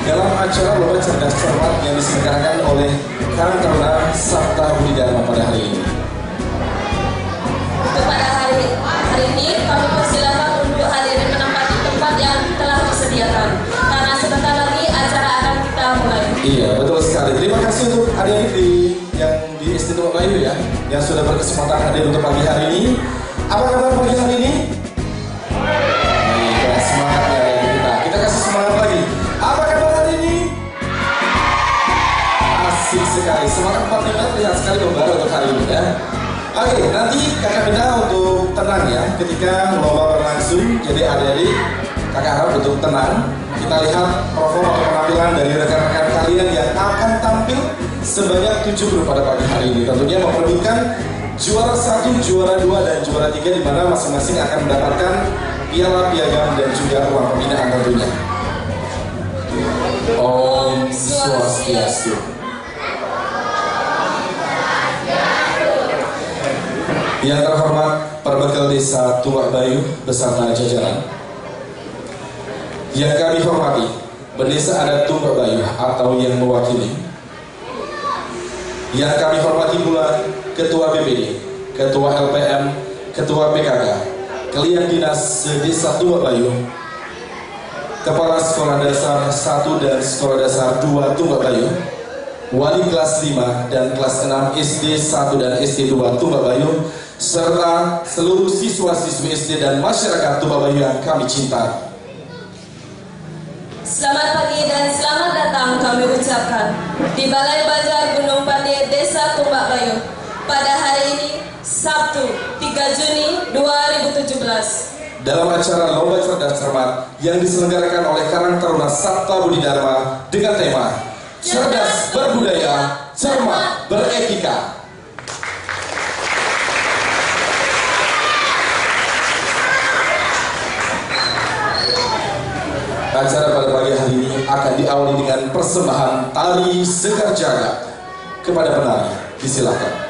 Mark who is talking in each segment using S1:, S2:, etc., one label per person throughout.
S1: dalam acara Lomba Cerdas Cermat yang diselenggarakan oleh Karang Taruna Sabta Budi Dharma pada hari ini.
S2: Pada hari ini kami persilakan untuk hadirin menempati tempat yang telah disediakan karena sebentar lagi acara akan kita mulai.
S1: Iya, betul sekali. Terima kasih untuk adik-adik yang di SD Tumbak Bayu ya, yang sudah berkesempatan hadir untuk pagi hari ini. Apa kabar pagi hari ini? Baik, semangat ya kita kasih semangat lagi. Apa kabar hari ini? Asik sekali. Semangat 45 terlihat sekali membara untuk hari ini ya. Oke, nanti kakak minta untuk tenang ya ketika lomba berlangsung. Jadi adik-adik, kakak harap untuk tenang. Kita lihat perform atau penampilan dari rekan-rekan kalian yang akan tampil sebanyak 7 grup pada pagi hari ini. Tentunya memperebutkan juara 1, juara 2, dan juara 3 di mana masing-masing akan mendapatkan piala, piagam, dan juga uang pembinaan tentunya. Om Swastiastu. Yang terhormat Perbekal Desa Tumbak Bayu beserta jajaran. Yang kami hormati Bendesa Adat Tumbak Bayu atau yang mewakili. Yang kami hormati pula Ketua BPD, Ketua LPM, Ketua PKK, Kalian Dinas Desa Tumbak Bayu, Kepala Sekolah Dasar 1 dan Sekolah Dasar 2 Tumbak Bayu, Wali kelas 5 dan kelas 6 SD 1 dan SD 2 Tumbak Bayu, serta seluruh siswa-siswi SD dan masyarakat Tumbak Bayu yang kami cintai.
S2: Selamat pagi dan selamat datang kami ucapkan di Balai Bazar Gunung Pande Desa Tumbak Bayu pada hari ini Sabtu 3 Juni 2017
S1: dalam acara Lomba Cerdas Cermat yang diselenggarakan oleh Karang Taruna Sabta Budi Dharma dengan tema Cerdas Berbudaya, Cermat Beretika. Acara pada pagi hari ini akan diawali dengan persembahan tari Sekar Jagat kepada penari. Disilakan.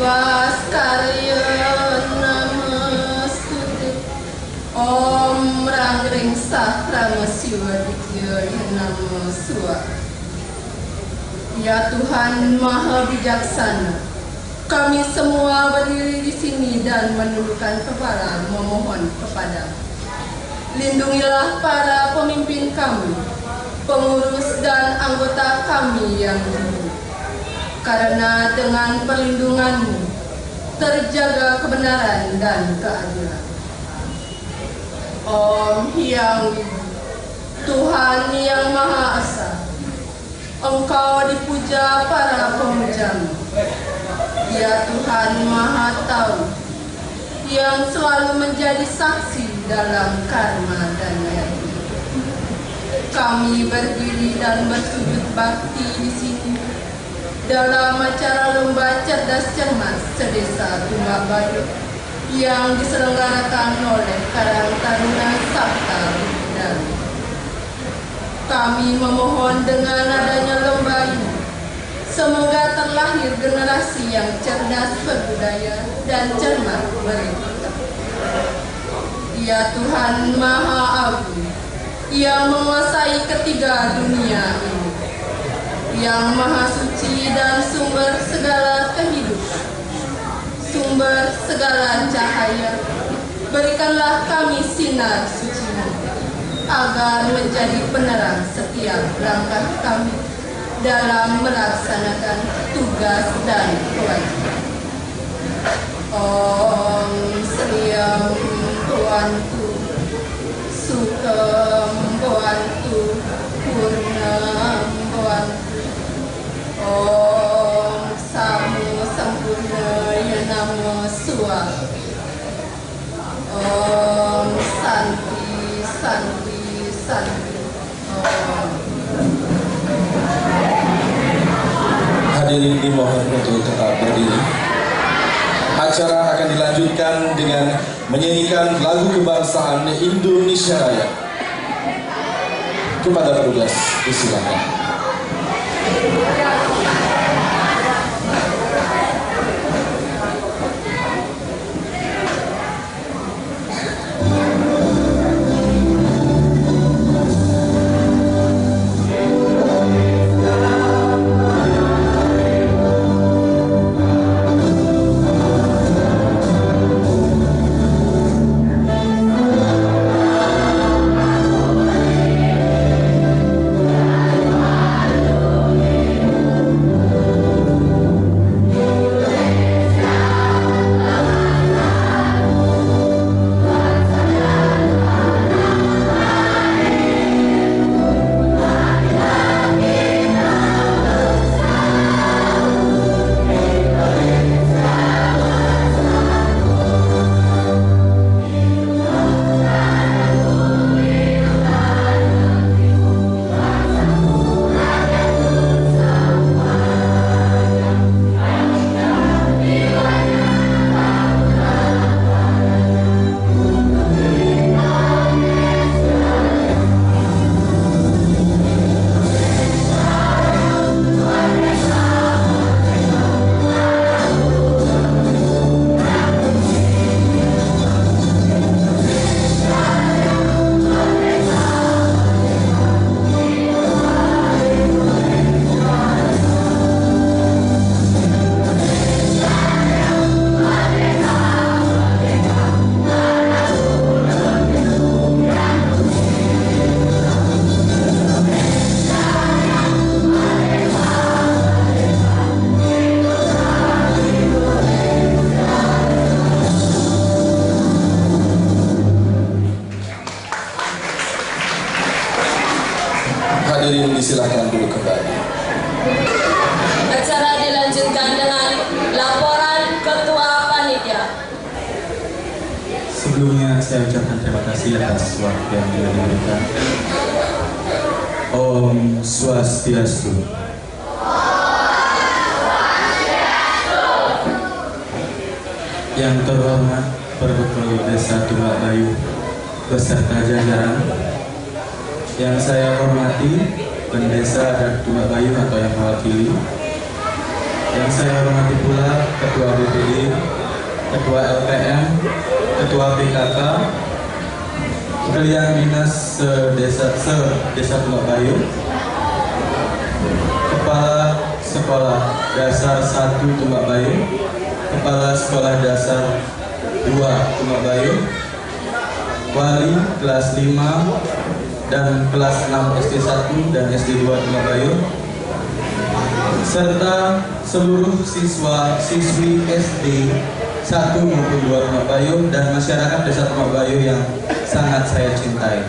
S3: Baskarya Namastuti Om Ranggring Sahrama Siwa Dikya Namo Suwa. Ya Tuhan Maha Bijaksana, kami semua berdiri di sini dan menundukkan kepala memohon kepadamu. Lindungilah para pemimpin kami, pengurus dan anggota kami yang dulu. Karena dengan perlindunganmu terjaga kebenaran dan keadilan. Om Hyang Widi, Tuhan yang Maha Esa, Engkau dipuja para pemujamu. Ya Tuhan Maha Tahu, yang selalu menjadi saksi dalam karma dan yati. Kami berdiri dan bersujud bakti di sini dalam acara lomba cerdas cermat sedesa Tumbak Bayu yang diselenggarakan oleh Karang Taruna Sabta Bidadari. Kami memohon dengan adanya lomba ini, semoga terlahir generasi yang cerdas berbudaya dan cermat beretika. Ya Tuhan Maha Agung, yang menguasai ketiga dunia ini, yang Maha Suci dan sumber segala kehidupan, sumber segala cahaya, berikanlah kami sinar suci-Mu, agar menjadi penerang setiap langkah kami dalam melaksanakan tugas dan kewajiban. Om Sriam Bhavantu Sukham Bhavantu Purnam Bhavantu. Om Samu Sampurnaya Namo Suwa. Om Santi Santi Santi. Om.
S1: Hadirin dimohon untuk tetap berdiri. Acara akan dilanjutkan dengan menyanyikan lagu kebangsaan Indonesia Raya. Kepada petugas disilakan. Hadirin disilakan duduk kembali.
S2: Acara dilanjutkan dengan laporan Ketua Panitia.
S4: Sebelumnya saya ucapkan terima kasih atas waktu yang telah diberikan. Om Swastiastu. Yang terhormat Perbetul Desa Tumbak Bayu beserta jajaran, yang saya hormati Pendesa dan Tumbak Bayu atau yang mewakili, yang saya hormati pula Ketua BPD Ketua LPM, Ketua PKK, Kalian Dinas Desa Tumbak Bayu, Kepala Sekolah Dasar 1 Tumbak Bayu, Kepala Sekolah Dasar 2 Tumbak Bayu, Wali kelas 5 dan kelas 6 SD 1 dan SD 2 Tumbak Bayu, serta seluruh siswa-siswi SD 1 maupun 2 Tumbak Bayu dan masyarakat Desa Tumbak Bayu yang sangat saya cintai.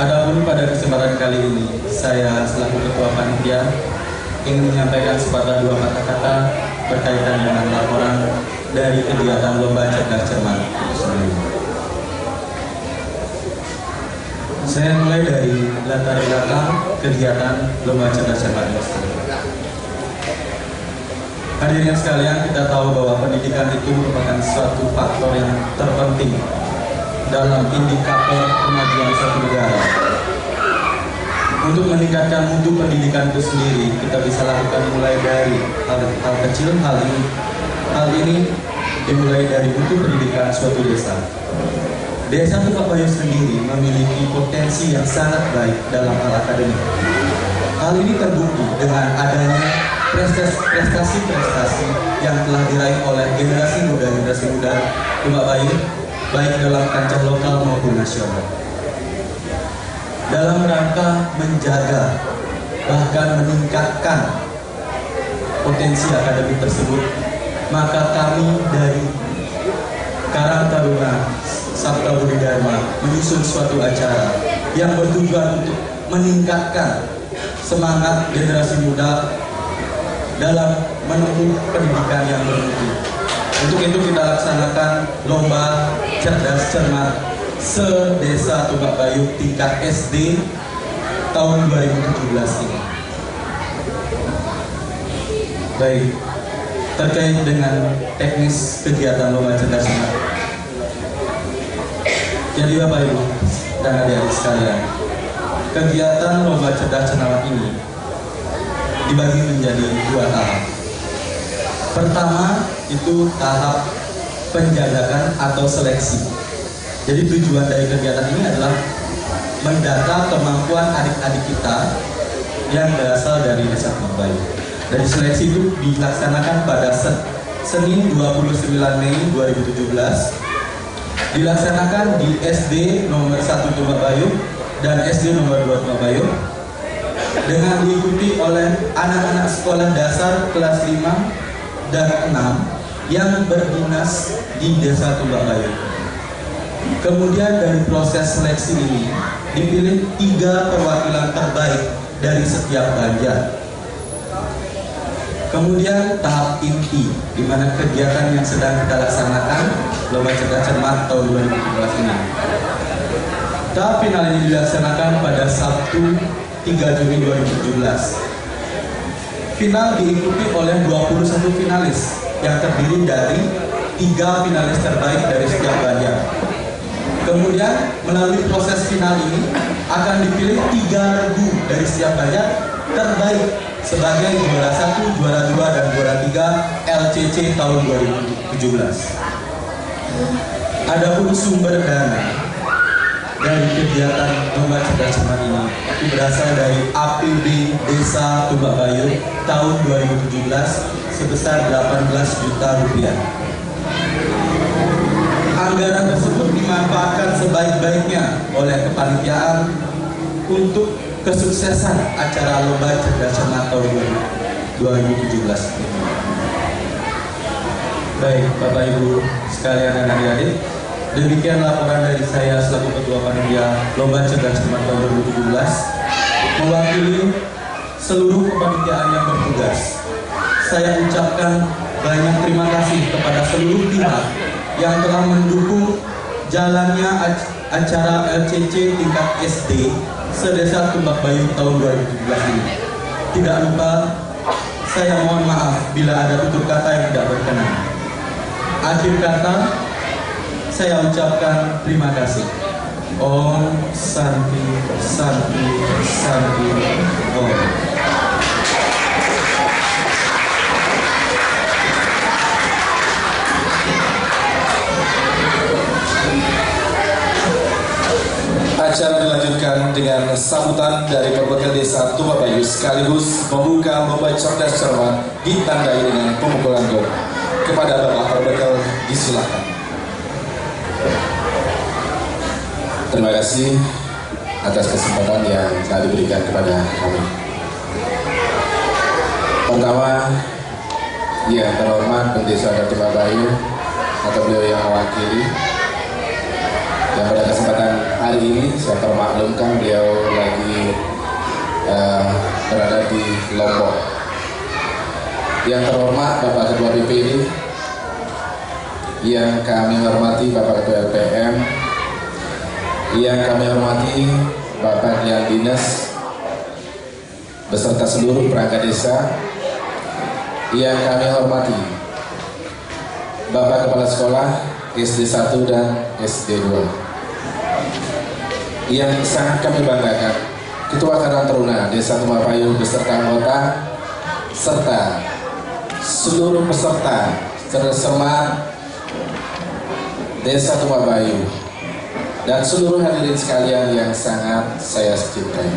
S4: Adapun pada kesempatan kali ini, saya selaku Ketua Panitia ingin menyampaikan sepatah dua kata-kata berkaitan dengan laporan dari kegiatan Lomba Cerdas Cermat itu sendiri. Saya mulai dari latar belakang kegiatan Lomba Cerdas Cermat itu sendiri. Hadirin sekalian, kita tahu bahwa pendidikan itu merupakan suatu faktor yang terpenting dalam indikator kemajuan suatu negara. Untuk meningkatkan mutu pendidikan itu sendiri, kita bisa lakukan mulai dari hal kecil. Hal ini dimulai dari mutu pendidikan suatu desa. Desa Tumbak Bayu sendiri memiliki potensi yang sangat baik dalam hal akademik. Hal ini terbukti dengan adanya prestasi-prestasi yang telah diraih oleh generasi muda Tumbak Bayu, baik dalam kancah lokal maupun nasional. Dalam rangka menjaga bahkan meningkatkan potensi akademik tersebut, maka kami dari Karang Taruna Sabta Budi Dharma menyusun suatu acara yang bertujuan untuk meningkatkan semangat generasi muda dalam menempuh pendidikan yang bermutu. Untuk itu kita laksanakan Lomba Cerdas Cermat se-Desa Tumbak Bayu tingkat SD tahun 2017 ini. Baik, terkait dengan teknis kegiatan Lomba Cerdas Cermat. Jadi Bapak Ibu dan adik-adik sekalian, kegiatan Lomba Cerdas Cermat ini dibagi menjadi dua tahap. Pertama itu tahap penjajakan atau seleksi. Jadi tujuan dari kegiatan ini adalah mendata kemampuan adik-adik kita yang berasal dari Desa Tumbak Bayu. Dari seleksi itu dilaksanakan pada Senin 29 Mei 2017, dilaksanakan di SD nomor 1 Tumbak Bayu dan SD nomor 2 Tumbak Bayu, dengan diikuti oleh anak-anak sekolah dasar kelas 5 dan 6 yang berdinas di Desa Tumbak Bayu. Kemudian dari proses seleksi ini dipilih 3 perwakilan terbaik dari setiap banjar. Kemudian tahap inti, di mana kegiatan yang sedang kita laksanakan Lomba Cerdas Cermat tahun 2017 ini. Tahap final ini dilaksanakan pada Sabtu 3 Juni 2017. Final diikuti oleh 21 finalis yang terdiri dari 3 finalis terbaik dari setiap banjar. Kemudian melalui proses final ini akan dipilih 3 regu dari setiap banjar terbaik sebagai juara 1, juara 2, dan juara 3 LCC tahun 2017. Adapun sumber dana dari kegiatan Lomba Cerdas Cermat ini itu berasal dari APB Desa Tumbak Bayu tahun 2017 sebesar 18 juta rupiah. Anggaran tersebut dimanfaatkan sebaik-baiknya oleh kepanitiaan untuk kesuksesan acara Lomba Cerdas Cermat tahun 2017. Baik, Bapak Ibu sekalian dan adik-adik, demikian laporan dari saya selaku Ketua Panitia Lomba Cerdas Cermat tahun 2017 mewakili seluruh kepanitiaan yang bertugas. Saya ucapkan banyak terima kasih kepada seluruh pihak yang telah mendukung jalannya acara LCC tingkat SD se-Desa Tumbak Bayu tahun 2017 ini. Tidak lupa, saya mohon maaf bila ada tutur kata yang tidak berkenan. Akhir kata, saya ucapkan terima kasih. Om Santi Santi Santi Om.
S1: silakan dengan sambutan dari Perbekal Desa Tumbabayu sekaligus membuka lomba cerdas cermat ditandai dengan pemukulan gong. Kepada Bapak Perbekal disilakan.
S5: Terima kasih atas kesempatan yang telah diberikan kepada kami. Pertama, yang terhormat Pendeta Adat Tumbabayu atau beliau yang mewakili, yang pada kesempatan hari ini saya termaklumkan beliau lagi berada di Lombok. Yang terhormat Bapak Ketua BPD, yang kami hormati Bapak Ketua LPM, yang kami hormati Bapak Dian Dinas beserta seluruh perangkat desa, yang kami hormati Bapak Kepala Sekolah SD 1 dan SD 2, yang sangat kami banggakan Ketua Karang Taruna Desa Tumbabayu beserta anggota serta seluruh peserta cermat Desa Tumbabayu dan seluruh hadirin sekalian yang sangat saya cintai.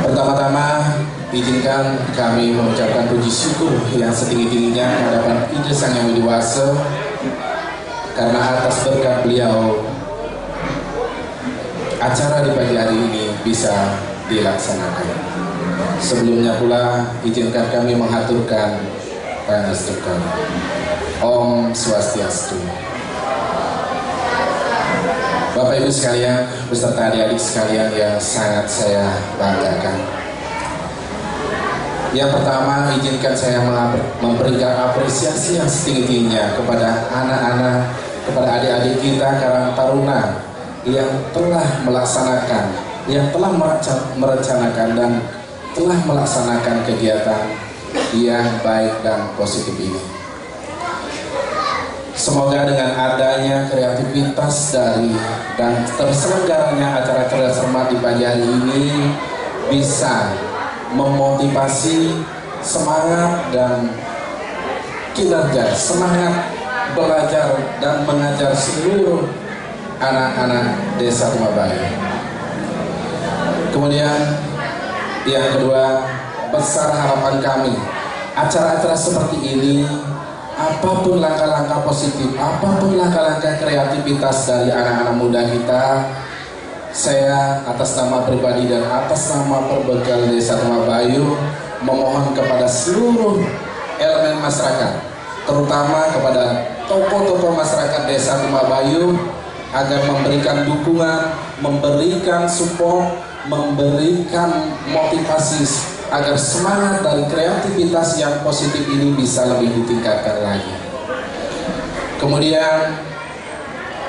S5: Pertama-tama izinkan kami mengucapkan puji syukur yang setinggi-tingginya kehadapan Ide Sang Yang Widi Wase karena atas berkat beliau acara di pagi hari ini bisa dilaksanakan. Sebelumnya pula izinkan kami mengaturkan pangastukan. Om Swastiastu. Bapak Ibu sekalian beserta adik-adik sekalian yang sangat saya banggakan. Yang pertama, izinkan saya memberikan apresiasi yang setinggi-tingginya kepada anak-anak, kepada adik-adik kita Karang Taruna yang telah melaksanakan, yang telah merencanakan dan telah melaksanakan kegiatan yang baik dan positif ini. Semoga dengan adanya kreativitas dari dan terselenggaranya acara cerdas cermat di pagi hari ini bisa memotivasi semangat dan kinerja, semangat belajar dan mengajar seluruh anak-anak Desa Tumbabayu. Kemudian yang kedua, besar harapan kami acara-acara seperti ini, apapun langkah-langkah positif, apapun langkah-langkah kreativitas dari anak-anak muda kita, saya atas nama pribadi dan atas nama Perbekal Desa Tumbabayu memohon kepada seluruh elemen masyarakat, terutama kepada tokoh-tokoh masyarakat Desa Tumbabayu agar memberikan dukungan, memberikan support, memberikan motivasi agar semangat dan kreativitas yang positif ini bisa lebih ditingkatkan lagi. Kemudian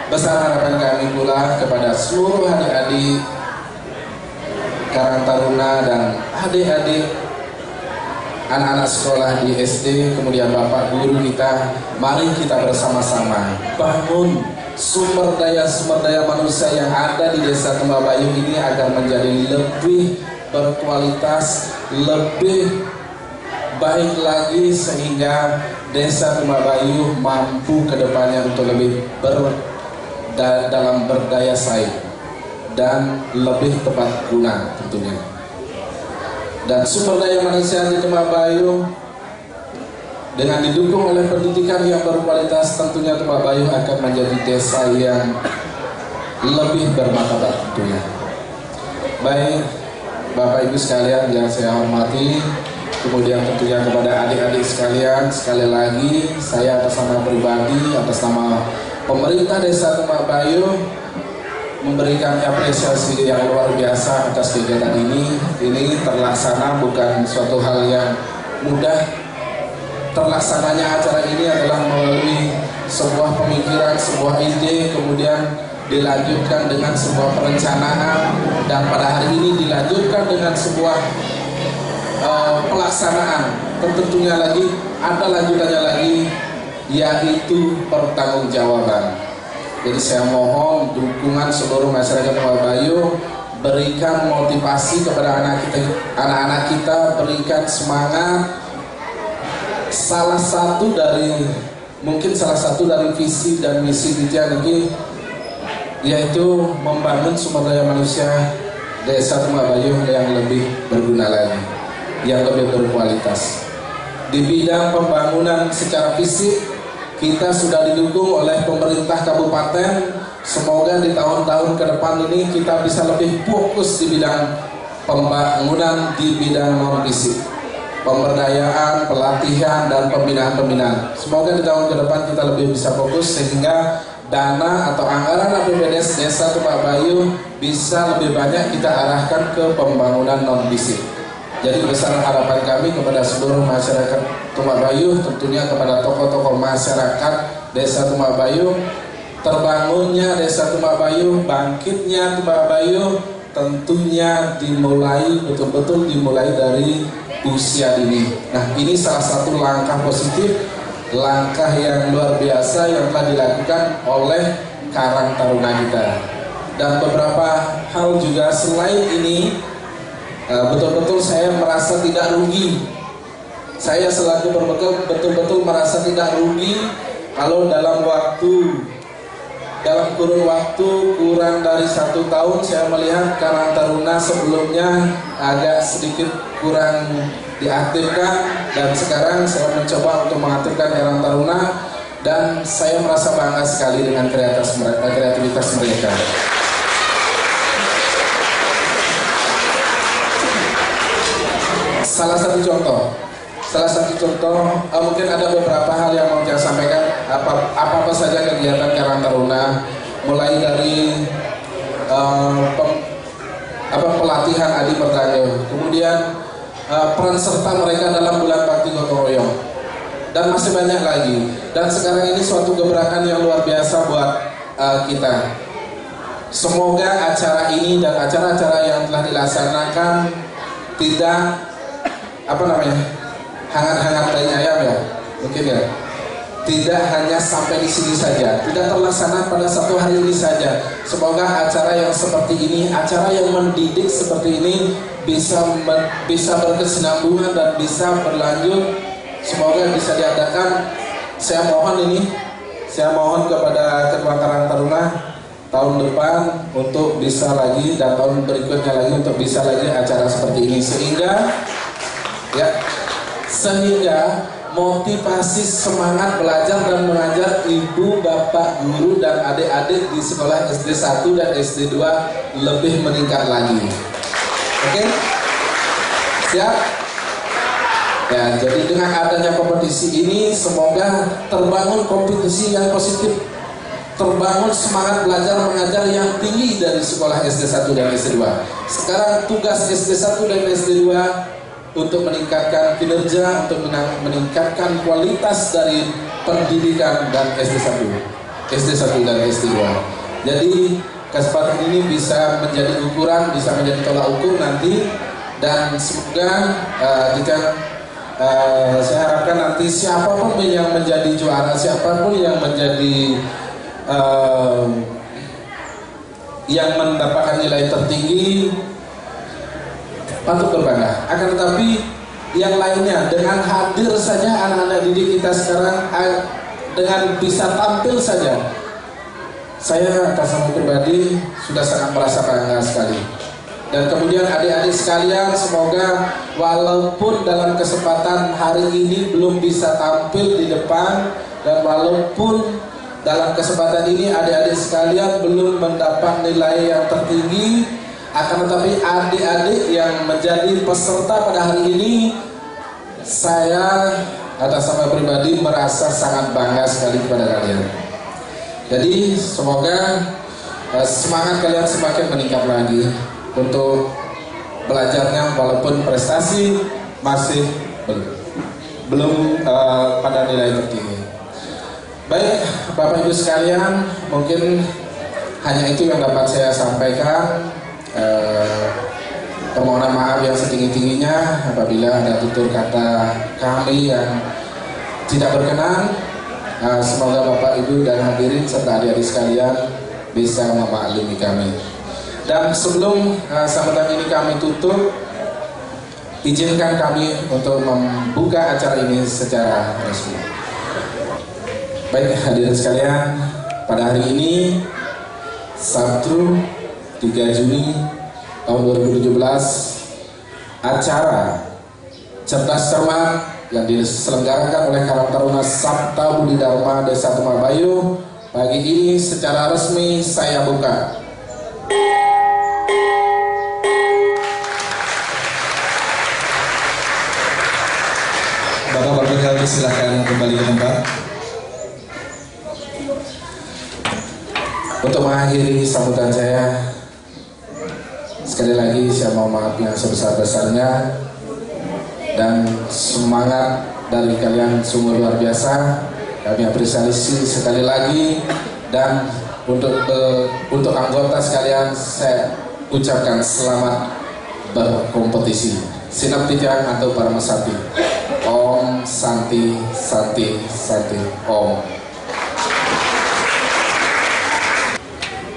S5: besar harapan kami pula kepada seluruh adik-adik Karang Taruna dan adik-adik anak-anak sekolah di SD, kemudian Bapak Guru kita, mari kita bersama-sama bangun sumber daya manusia yang ada di Desa Tumbabayu ini agar menjadi lebih berkualitas, lebih baik lagi sehingga Desa Tumbabayu mampu ke depannya untuk lebih dalam berdaya saing dan lebih tepat guna tentunya. Dan sumber daya manusia di Tumbabayu dengan didukung oleh pendidikan yang berkualitas, tentunya Tumbabayu akan menjadi desa yang lebih bermartabat tentunya. Baik Bapak Ibu sekalian yang saya hormati, kemudian tentunya kepada adik-adik sekalian, sekali lagi saya atas nama pribadi, atas nama pemerintah Desa Tumbabayu memberikan apresiasi yang luar biasa atas kegiatan ini. Ini terlaksana bukan suatu hal yang mudah. Terlaksananya acara ini adalah melalui sebuah pemikiran, sebuah ide, kemudian dilanjutkan dengan sebuah perencanaan, dan pada hari ini dilanjutkan dengan sebuah pelaksanaan. Tentunya lagi ada lanjutannya lagi, yaitu pertanggungjawaban. Jadi saya mohon dukungan seluruh masyarakat Tumbabayu, berikan motivasi kepada anak-anak kita, berikan semangat. Salah satu dari visi dan misi kita ini yaitu membangun sumber daya manusia Desa Tumbak Bayuh yang lebih berguna lagi, yang lebih berkualitas. Di bidang pembangunan secara fisik, kita sudah didukung oleh pemerintah kabupaten. Semoga di tahun-tahun ke depan ini kita bisa lebih fokus di bidang pembangunan di bidang non fisik, pemberdayaan, pelatihan, dan pembinaan-pembinaan. Semoga di tahun ke depan kita lebih bisa fokus sehingga dana atau anggaran APBDes Desa Tumbak Bayuh bisa lebih banyak kita arahkan ke pembangunan non fisik. Jadi besar harapan kami kepada seluruh masyarakat Tumbak Bayuh, tentunya kepada tokoh-tokoh masyarakat Desa Tumbak Bayuh, terbangunnya Desa Tumbak Bayuh, bangkitnya Tumbak Bayuh tentunya betul-betul dimulai dari usia dini. Nah, ini salah satu langkah positif, langkah yang luar biasa yang telah dilakukan oleh Karang Taruna kita. Dan beberapa hal juga selain ini, betul-betul saya merasa tidak rugi. Saya selaku perbekal betul-betul merasa tidak rugi kalau dalam kurun waktu kurang dari 1 tahun saya melihat Karang Taruna sebelumnya agak sedikit kurang diaktifkan, dan sekarang saya mencoba untuk mengaktifkan Karang Taruna, dan saya merasa bangga sekali dengan kreativitas mereka. Salah satu contoh, mungkin ada beberapa hal yang mau saya sampaikan. Apa saja kegiatan Karang Taruna, mulai dari pelatihan Adi Merdayo, kemudian peran serta mereka dalam bulan bakti gotong royong, dan masih banyak lagi. Dan sekarang ini suatu gebrakan yang luar biasa buat kita. Semoga acara ini dan acara-acara yang telah dilaksanakan tidak hangat-hangat daging ayam ya, mungkin ya. Tidak hanya sampai di sini saja, tidak terlaksana pada satu hari ini saja. Semoga acara yang seperti ini, acara yang mendidik seperti ini bisa berkesinambungan dan bisa berlanjut. Semoga bisa diadakan. Saya mohon kepada Ketua Karang Taruna tahun depan untuk bisa lagi, dan tahun berikutnya lagi untuk bisa lagi acara seperti ini, sehingga motivasi semangat belajar dan mengajar ibu, bapak, guru, dan adik-adik di sekolah SD 1 dan SD 2 lebih meningkat lagi. Oke? Siap? Ya, jadi dengan adanya kompetisi ini, semoga terbangun kompetisi yang positif, terbangun semangat belajar mengajar yang tinggi dari sekolah SD 1 dan SD 2. Sekarang tugas SD 1 dan SD 2 untuk meningkatkan kinerja, untuk meningkatkan kualitas dari pendidikan dan SD 1 dan SD 2. Jadi kesempatan ini bisa menjadi ukuran, bisa menjadi tolak ukur nanti, dan semoga saya harapkan nanti siapapun yang menjadi juara, siapapun yang menjadi yang mendapatkan nilai tertinggi patut berbangga. Akan tetapi yang lainnya, dengan hadir saja anak-anak didik kita sekarang, dengan bisa tampil saja, saya atas nama pribadi sudah sangat merasa bangga sekali. Dan kemudian adik-adik sekalian, semoga walaupun dalam kesempatan hari ini belum bisa tampil di depan, dan walaupun dalam kesempatan ini adik-adik sekalian belum mendapat nilai yang tertinggi, akan tetapi adik-adik yang menjadi peserta pada hari ini, saya atas nama pribadi merasa sangat bangga sekali kepada kalian. Jadi semoga semangat kalian semakin meningkat lagi untuk belajarnya, walaupun prestasi masih belum pada nilai tertinggi. Baik, Bapak Ibu sekalian, mungkin hanya itu yang dapat saya sampaikan. Permohonan maaf yang setinggi-tingginya apabila ada tutur kata kami yang tidak berkenan. Semoga Bapak Ibu dan hadirin serta adik-adik sekalian bisa memaklumi kami. Dan sebelum sambutan ini kami tutup, izinkan kami untuk membuka acara ini secara resmi. Baik hadirin sekalian, pada hari ini Sabtu 3 Juni tahun 2017 acara Cerdas Cermat yang diselenggarakan oleh Karang Taruna Sabta Budi Dharma Desa Tumbak Bayu. Pagi ini secara resmi saya buka.
S1: Bapak Bapak silakan kembali ke tempat.
S5: Untuk mengakhiri sambutan saya, sekali lagi saya mohon maaf yang sebesar-besarnya, dan semangat dari kalian sungguh luar biasa. Kami apresiasi sekali lagi, dan untuk anggota sekalian saya ucapkan selamat berkompetisi. Sinap tijang atau Paramasati. Om Santi Santi Santi Om.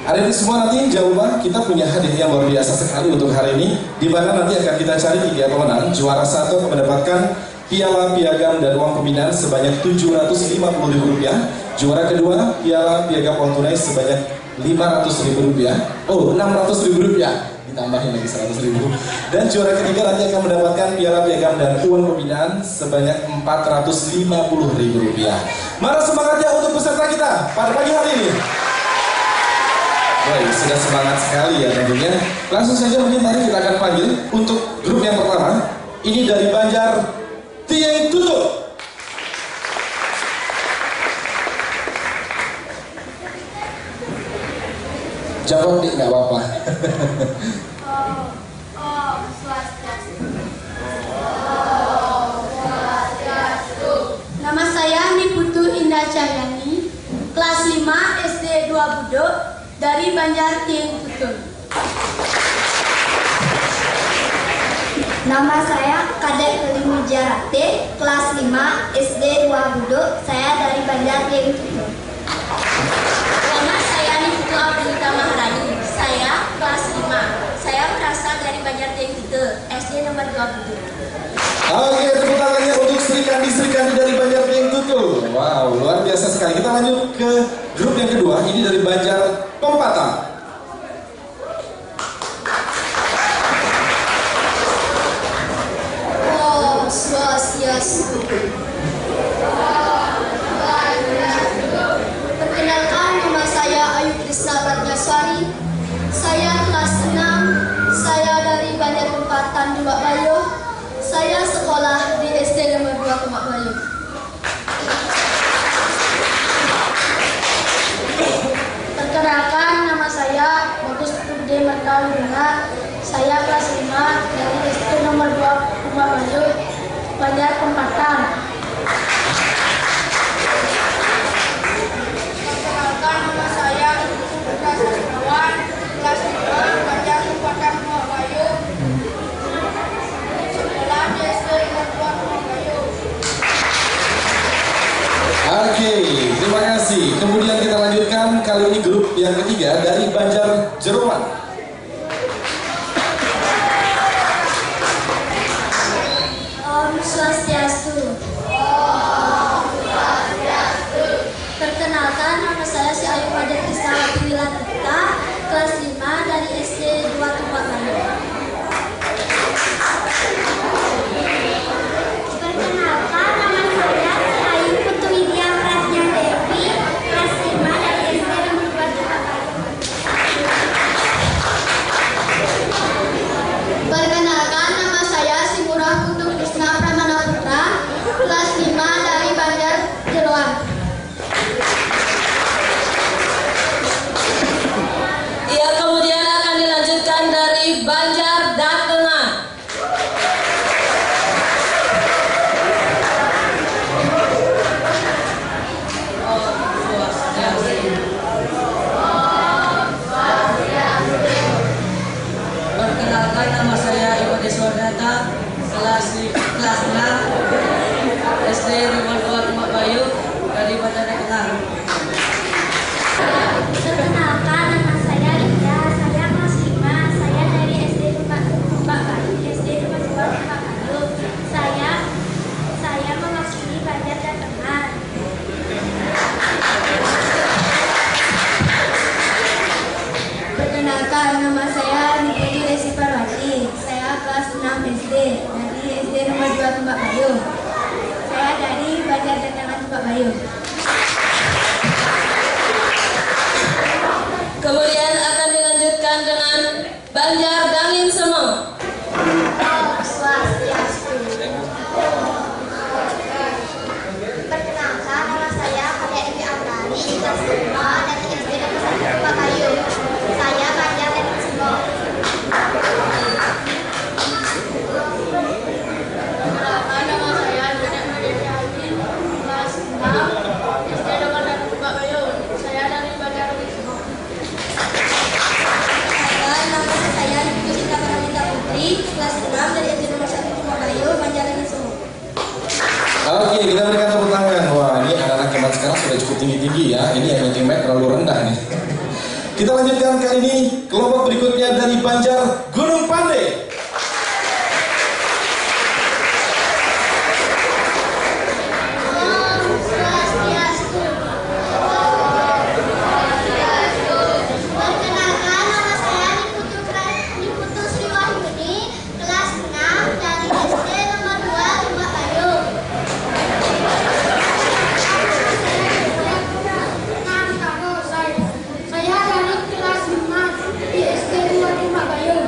S1: Hari ini semua nanti jangan lupa kita punya hadiah yang luar biasa sekali untuk hari ini, di mana nanti akan kita cari 3 pemenang. Juara 1 akan mendapatkan piala, piagam, dan uang pembinaan sebanyak Rp750.000. Juara kedua, piala, piagam, uang tunai sebanyak Rp500.000. Oh, Rp600.000. Ditambahin lagi Rp100.000. Dan juara ketiga nanti akan mendapatkan piala, piagam, dan uang pembinaan sebanyak Rp450.000. Mana semangatnya untuk peserta kita pada pagi hari ini? Baik, sudah semangat sekali ya tentunya. Langsung saja mungkin tadi kita akan panggil untuk grup yang pertama. Ini dari Banjar Tieng Tutup.
S5: Jawab nih, nggak apa-apa.
S6: Nama saya Niputu Indah Cahyani, kelas 5 SD 2 Budok dari Banjar Tieng Tutup. Nama saya Kadek Limi Jarate, kelas 5 SD 2 Budok, saya dari Banjar Tieng Tutup. Nama saya Niputu Abdulita Maharani, saya kelas 5. Saya berasal dari Banjar Tieng Tutup, SD nomor 2 Budok.
S1: Oke, tepuk tangannya untuk Sri Kandi dari Banjar Tieng Tutup. Wow, luar biasa sekali. Kita lanjut ke grup yang kedua. Ini dari Banjar Pempatang.
S6: Om Swastiastu. Perkenalkan, nama saya Ayu Krisna Ratnaswari. Saya kelas 6. Saya dari Banjar Pempatan Tumbak Bayu. Saya sekolah di SD nomor 2 Tumbak Bayu. Perkenalkan, nama saya Bagus Putri Markaluna. Saya kelas 5 dari SD nomor 2 Tumbak Bayu, Banjar Pempatan. Perkenalkan, nama saya Putra Sastrawan, kelas 5 Banjar Pempatan Tumbak Bayu. Sekolah di SD nomor 2 Tumbak Bayu.
S1: Oke, terima kasih. Kemudian kita lanjutkan kali ini grup yang ketiga dari Banjar Jeroan.
S6: Om Swastiastu. Om Swastiastu. Perkenalkan, nama saya si Ayu Fajar Krisnawati Wilatita, kelas 5 dari SD 2 Tumbak Bayu. Perkenalkan, nama saya si Ayu Putu Widya Pratnya Dewi, kelas 5 dari SD nomor 2 Tumbak Bayu. Tumbak Bayu.
S2: Kemudian akan dilanjutkan dengan Banjar Dangin Semong.
S6: Swastiastu. Perkenalkan, nama saya Kadek Evi Abrani, kelas 5 dari SD Negeri 1 Tumbak Bayu. Saya Banjar Dangin Semong.
S3: Perkenalkan, nama saya Dedek Madeni Haji, kelas 6, SD Negeri 1 Tumbak Bayu. Saya dari Banjar Dangin Semong.
S6: Nama saya Ibu Cinta Pranita Putri, kelas 6 dari SD nomor 1 Tumbak Bayu, Banjar Dangin Semong.
S1: Oke, kita berikan tepuk tangan. Wah, ini anak-anak zaman sekarang sudah cukup tinggi-tinggi ya. Ini yang ultimate terlalu rendah nih. Kita lanjutkan kali ini kelompok berikutnya dari Banjar Gunung Pande.
S6: Perkenalkan, nama saya Niputu Sri Wahyuni, kelas 6 dari SD nomor 2 Tumbak Bayu.
S3: Saya dari kelas 5 di SD 2 Tumbak Bayu.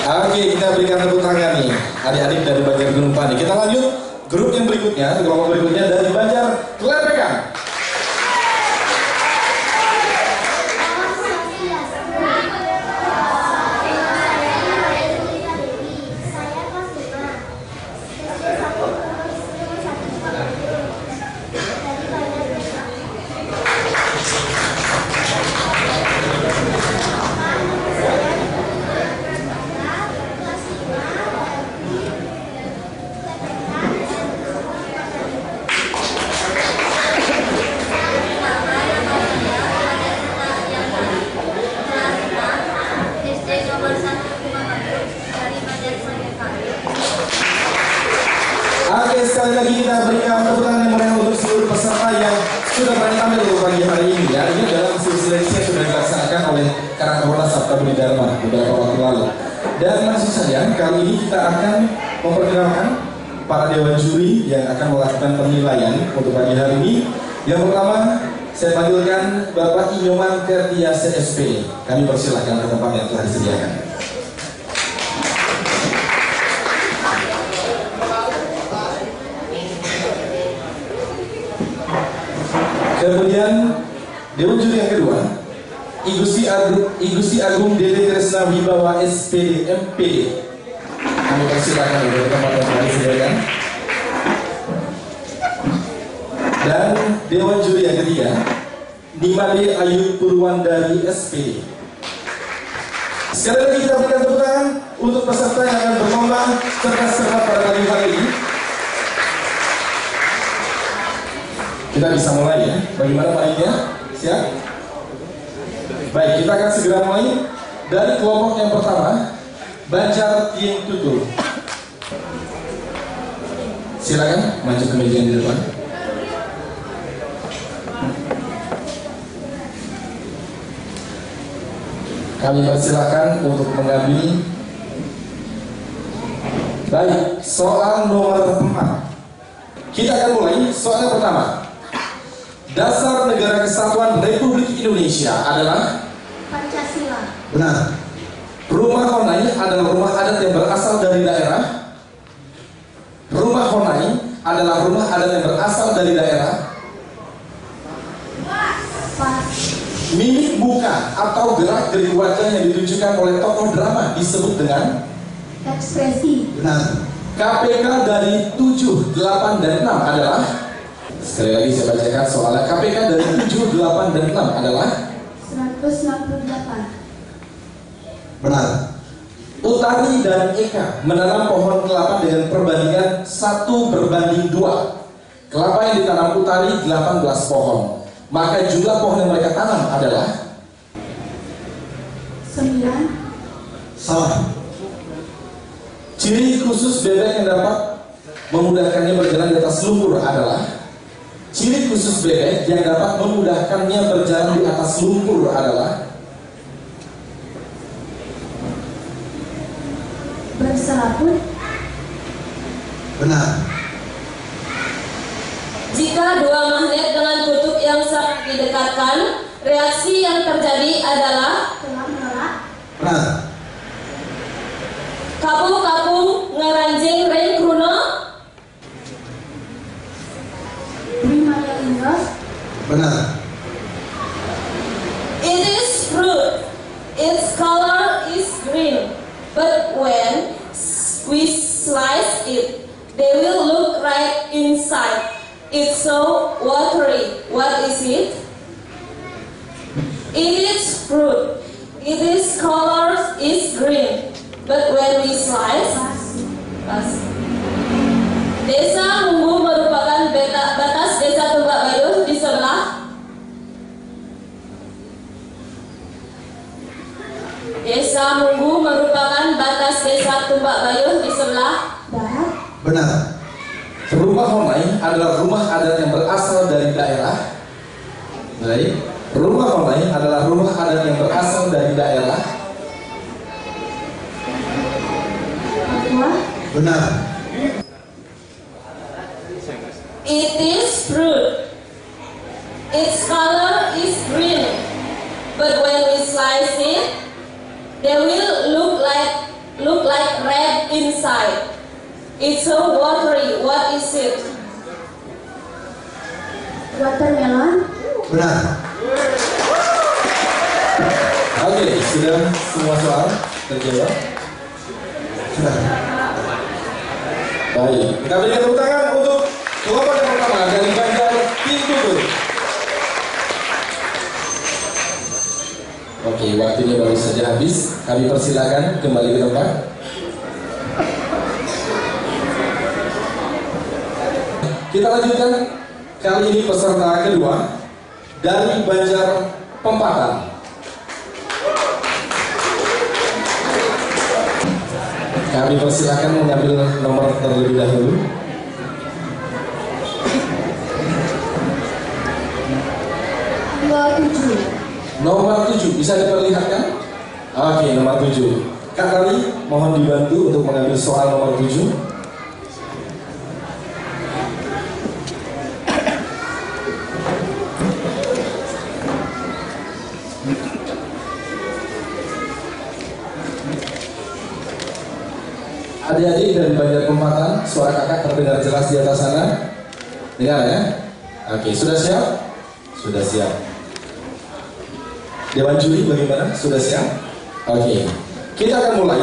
S1: Oke, kita berikan tepuk tangan nih adik-adik dari Banjar Gunung Pande. Kita lanjut grup yang berikutnya, kelompok berikutnya dari Banjar Klerekan. Oke, sekali lagi kita berikan tepuk tangan yang meriah untuk seluruh peserta yang sudah berani tampil untuk pagi hari ini ya. Ini adalah hasil seleksi yang sudah dilaksanakan oleh Karang Taruna Sabta Budi Dharma beberapa waktu lalu. Dan langsung saja kali ini kita akan memperkenalkan para dewan juri yang akan melakukan penilaian untuk pagi hari ini. Yang pertama, saya panggilkan Bapak Inyoman Kertia CSP. Kami persilahkan ke tempat yang telah disediakan. Kemudian dewan juri yang kedua, Igusti Agung Dede Kresna Wibawa SPD MPD. Kami persilakan untuk tempat yang telah disediakan. Dan dewan juri yang ketiga, Nimade Ayu Purwandari SPD. Sekali lagi kita berikan tepuk tangan untuk peserta yang akan berlomba cerdas-cermat pada pagi hari ini. Kita bisa mulai ya. Bagaimana mainnya? Siap? Baik, kita akan segera mulai dari kelompok yang pertama, Banjar Tieng Tutul. Silakan maju ke meja yang di depan. Kami persilakan untuk mengambil. Baik, soal nomor 4. Kita akan mulai soal pertama. Dasar Negara Kesatuan Republik Indonesia adalah
S6: Pancasila.
S1: benar. Rumah Honai adalah rumah adat yang berasal dari daerah. Rumah Honai adalah rumah adat yang berasal dari daerah. Mimik muka atau gerak-gerik wajah yang ditunjukkan oleh tokoh drama disebut dengan
S6: Ekspresi.
S1: benar. KPK dari 7, 8, dan 6 adalah, sekali lagi saya bacakan soalnya, KPK dari 7, 8, dan 6 adalah
S6: 168.
S1: benar. Utari dan Eka menanam pohon kelapa dengan perbandingan 1:2. Kelapa yang ditanam Utari 18 pohon. Maka jumlah pohon yang mereka tanam adalah
S6: 9.
S1: salah. Ciri khusus bebek yang dapat memudahkannya berjalan di atas lumpur adalah ciri khusus bebek yang dapat memudahkannya berjalan di atas lumpur adalah
S6: selaput.
S7: Benar.
S2: Jika dua magnet dengan kutub yang sangat didekatkan, reaksi yang terjadi adalah
S6: Tolak menolak.
S7: Benar.
S2: kapung-kapung ngeranjing ring kruno.
S6: Primaya Inggris.
S7: Benar.
S2: It is fruit. Its color is green, but when we slice it, they will look right inside. It's so watery. What is it? It is fruit. Its color is green, but when we slice, Desa Munggu merupakan batas Desa Tumbak Bayuh di sebelah. Desa Munggu merupakan batas Desa Tumbak Bayuh di sebelah
S6: Barat.
S7: Benar.
S1: Rumah Honai adalah rumah adat yang berasal dari daerah. Baik. Rumah Honai adalah rumah adat yang berasal dari daerah.
S6: Papua.
S7: Benar.
S2: It is fruit. Its color is green, but when we slice it, they will look like red inside. It's so watery. What is it?
S6: Watermelon.
S7: Benar.
S1: Oke, sudah semua soal terjawab.
S7: Sudah.
S1: Baik, kita berikan tepuk tangan untuk kelompok yang pertama dari Banjar Timur. Oke, waktunya baru saja habis. Kami persilakan kembali ke tempat. Kita lanjutkan. Kali ini peserta kedua dari Banjar Pempatan. Kami persilakan mengambil nomor terlebih dahulu. Nomor 7 bisa diperlihatkan? Oke, nomor 7. Kak Tali, mohon dibantu untuk mengambil soal nomor 7. Adik-adik dari Banjar Pempatan, suara kakak terdengar jelas di atas sana? Dengar ya? Oke, sudah siap? Sudah siap. Dewan juri bagaimana? Sudah siap? Oke, kita akan mulai.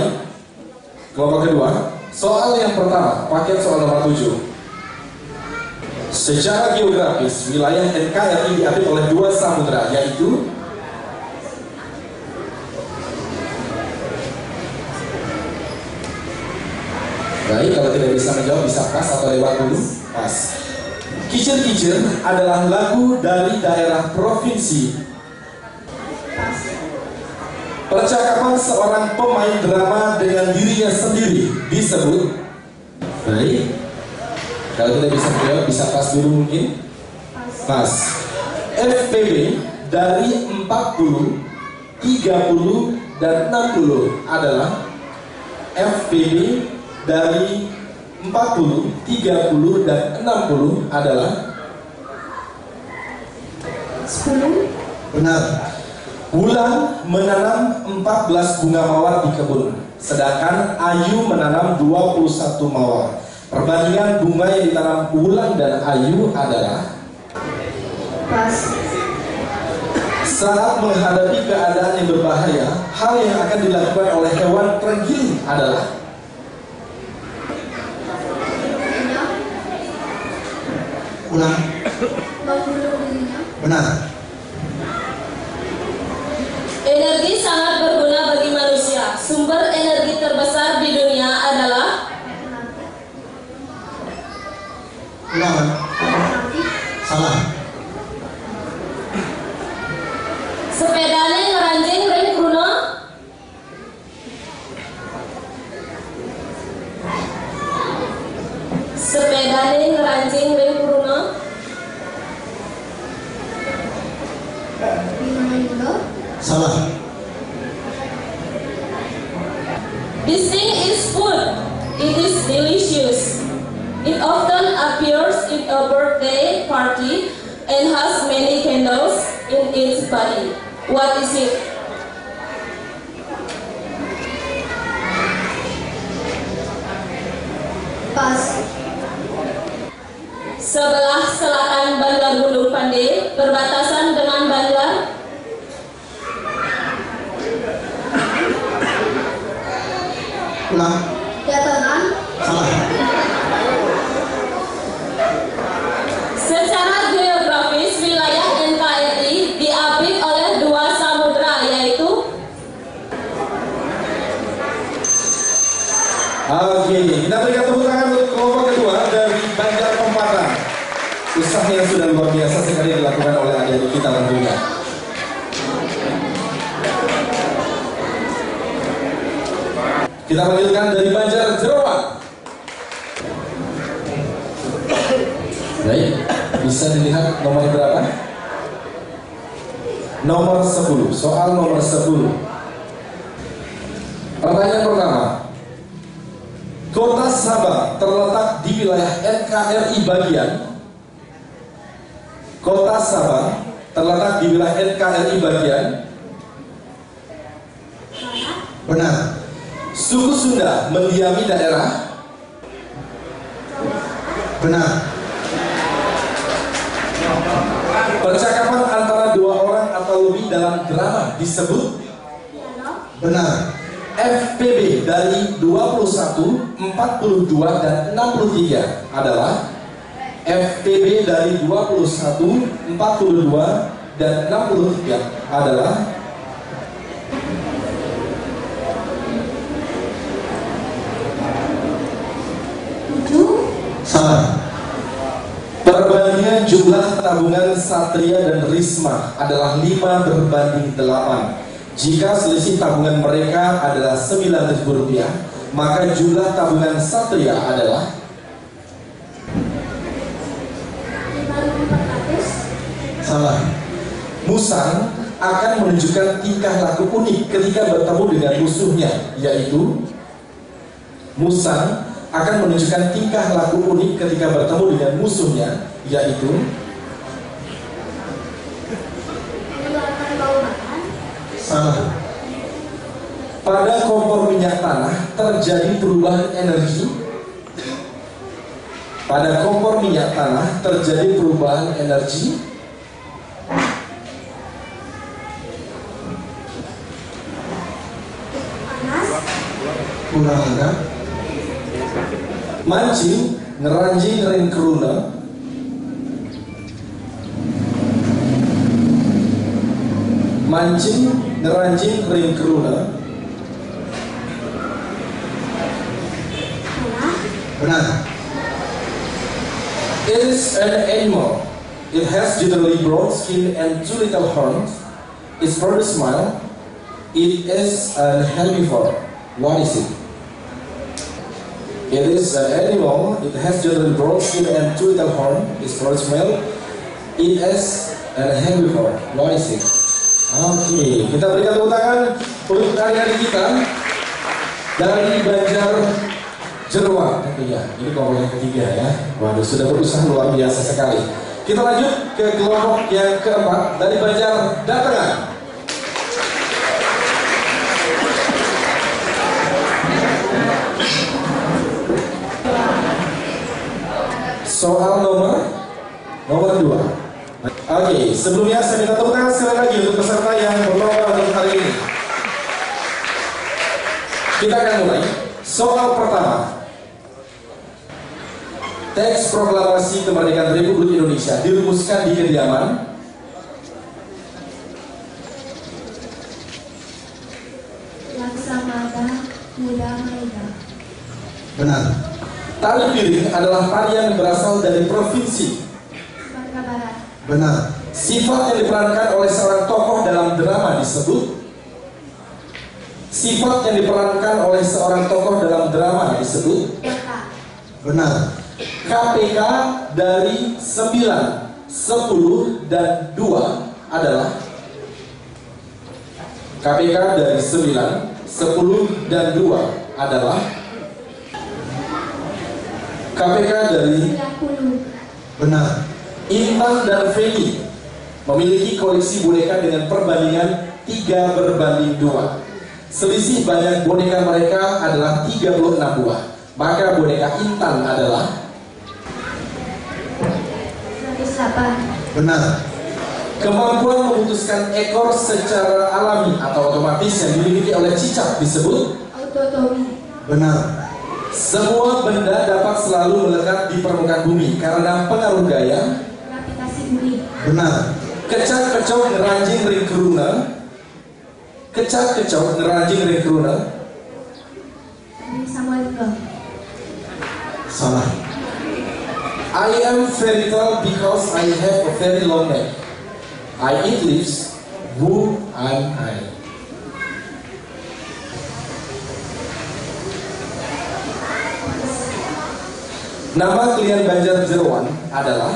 S1: Kelompok kedua, soal yang pertama, paket soal nomor 7. Secara geografis, wilayah NKRI diapit oleh dua samudera, yaitu baik, kalau tidak bisa menjawab bisa pas atau lewat dulu. Pas. Kicir-kicir adalah lagu dari daerah provinsi. Percakapan seorang pemain drama dengan dirinya sendiri disebut. Baik. Kalau tidak bisa menjawab bisa pas dulu mungkin. Pas. FPB dari 40, 30, dan 60 adalah FPB dari 40, 30, dan 60 adalah
S6: 10.
S7: Benar.
S1: Wulan menanam 14 bunga mawar di kebun, sedangkan Ayu menanam 21 mawar. Perbandingan bunga yang ditanam Wulan dan Ayu adalah
S6: Pas.
S1: saat menghadapi keadaan yang berbahaya, hal yang akan dilakukan oleh hewan terenggiling adalah
S7: Ulang.
S6: Membunuh dirinya.
S7: Benar.
S2: Energi sangat berguna bagi manusia. Sumber energi terbesar di dunia adalah
S7: Ulang. Salah.
S2: sepedane ngeranjing ring kruno. Sepedane ngeranjing ring kruno.
S6: Primaya Inggris.
S7: Salah.
S2: This thing is food. It is delicious. It often appears in a birthday party and has many candles in its body. What is it?
S6: Pas.
S2: Sebelah selatan Banjar Gunung Pande, berbatasan dengan Banjar.
S7: Ulang.
S6: Dataran.
S7: Salah.
S2: Secara geografis, wilayah NKRI diapit oleh dua samudra, yaitu
S1: Oke, kita berikan tepuk tangan untuk kelompok kedua dari Banjar Pempatan. Usaha yang sudah luar biasa sekali dilakukan oleh adik-adik kita tentunya. Kita lanjutkan dari Banjar Jeroan. Baik, bisa dilihat nomor berapa? Nomor 10, soal nomor 10. Pertanyaan pertama. Kota Sabang terletak di wilayah NKRI bagian. Kota Sabang terletak di wilayah NKRI bagian.
S7: Benar.
S1: Suku Sunda mendiami daerah.
S7: Benar.
S1: Percakapan antara dua orang atau lebih dalam drama disebut.
S7: Benar.
S1: FPB dari 21, 42, dan 63 adalah FPB dari 21, 42, dan 63 adalah
S7: Salah.
S1: perbandingan jumlah tabungan Satria dan Risma adalah 5 berbanding 8. Jika selisih tabungan mereka adalah Rp9.000, maka jumlah tabungan Satria adalah
S6: 5.400.
S7: Salah.
S1: Musang akan menunjukkan tingkah laku unik ketika bertemu dengan musuhnya, yaitu Musang akan menunjukkan tingkah laku unik ketika bertemu dengan musuhnya, yaitu
S6: Mengeluarkan bau makan.
S7: Salah.
S1: pada kompor minyak tanah terjadi perubahan energi. Pada kompor minyak tanah terjadi perubahan energi.
S6: Panas.
S7: Kurang enggak?
S1: Mancing ngeranjing ring keruna. Mancing ngeranjing ring keruna.
S6: Salah.
S7: Benar.
S1: It is an animal. It has generally broad skin and 2 little horns. Its broad smile. It is an herbivore. What is it? It is an animal. It has generally broad skin and 2 little horns. Its broad smile. It is an herbivore. What is it? Oke, kita berikan tepuk tangan untuk adik-adik kita dari Banjar Jeroan tentunya. Ini kelompok yang ketiga ya. Waduh, sudah berusaha luar biasa sekali. Kita lanjut ke kelompok yang keempat dari Banjar Datengan. Soal nomor 2. Oke, sebelumnya saya minta tepuk tangan sekali lagi untuk peserta yang berlomba untuk hari ini. Kita akan mulai. Soal pertama. Teks proklamasi kemerdekaan Republik Indonesia dirumuskan di kediaman
S6: Laksamana Muda Maeda.
S7: Benar.
S1: tali piring adalah tarian yang berasal dari provinsi.
S6: Sumatera Barat.
S7: Benar.
S1: Sifat yang diperankan oleh seorang tokoh dalam drama disebut. Sifat yang diperankan oleh seorang tokoh dalam drama disebut.
S6: Kota.
S7: Benar.
S1: KPK dari 9, 10, dan 2 adalah KPK dari 9, 10 dan 2 adalah KPK dari
S6: 90.
S7: Benar.
S1: Intan dan Feni memiliki koleksi boneka dengan perbandingan 3/2. Selisih banyak boneka mereka adalah 36 buah. Maka boneka Intan adalah
S6: 108.
S7: Benar.
S1: kemampuan memutuskan ekor secara alami atau otomatis yang dimiliki oleh cicak disebut
S6: Autotomi.
S7: Benar.
S1: semua benda dapat selalu melekat di permukaan bumi karena pengaruh gaya.
S6: Gravitasi bumi.
S7: Benar.
S1: Kecak-kecok ngeranjing ring keruna. Kecak-kecok ngeranjing ring keruna.
S6: Samudra.
S7: Salah.
S1: I am very tall because I have a very long neck. I eat leaves. Who am I? Nama klien Banjar Jeroan adalah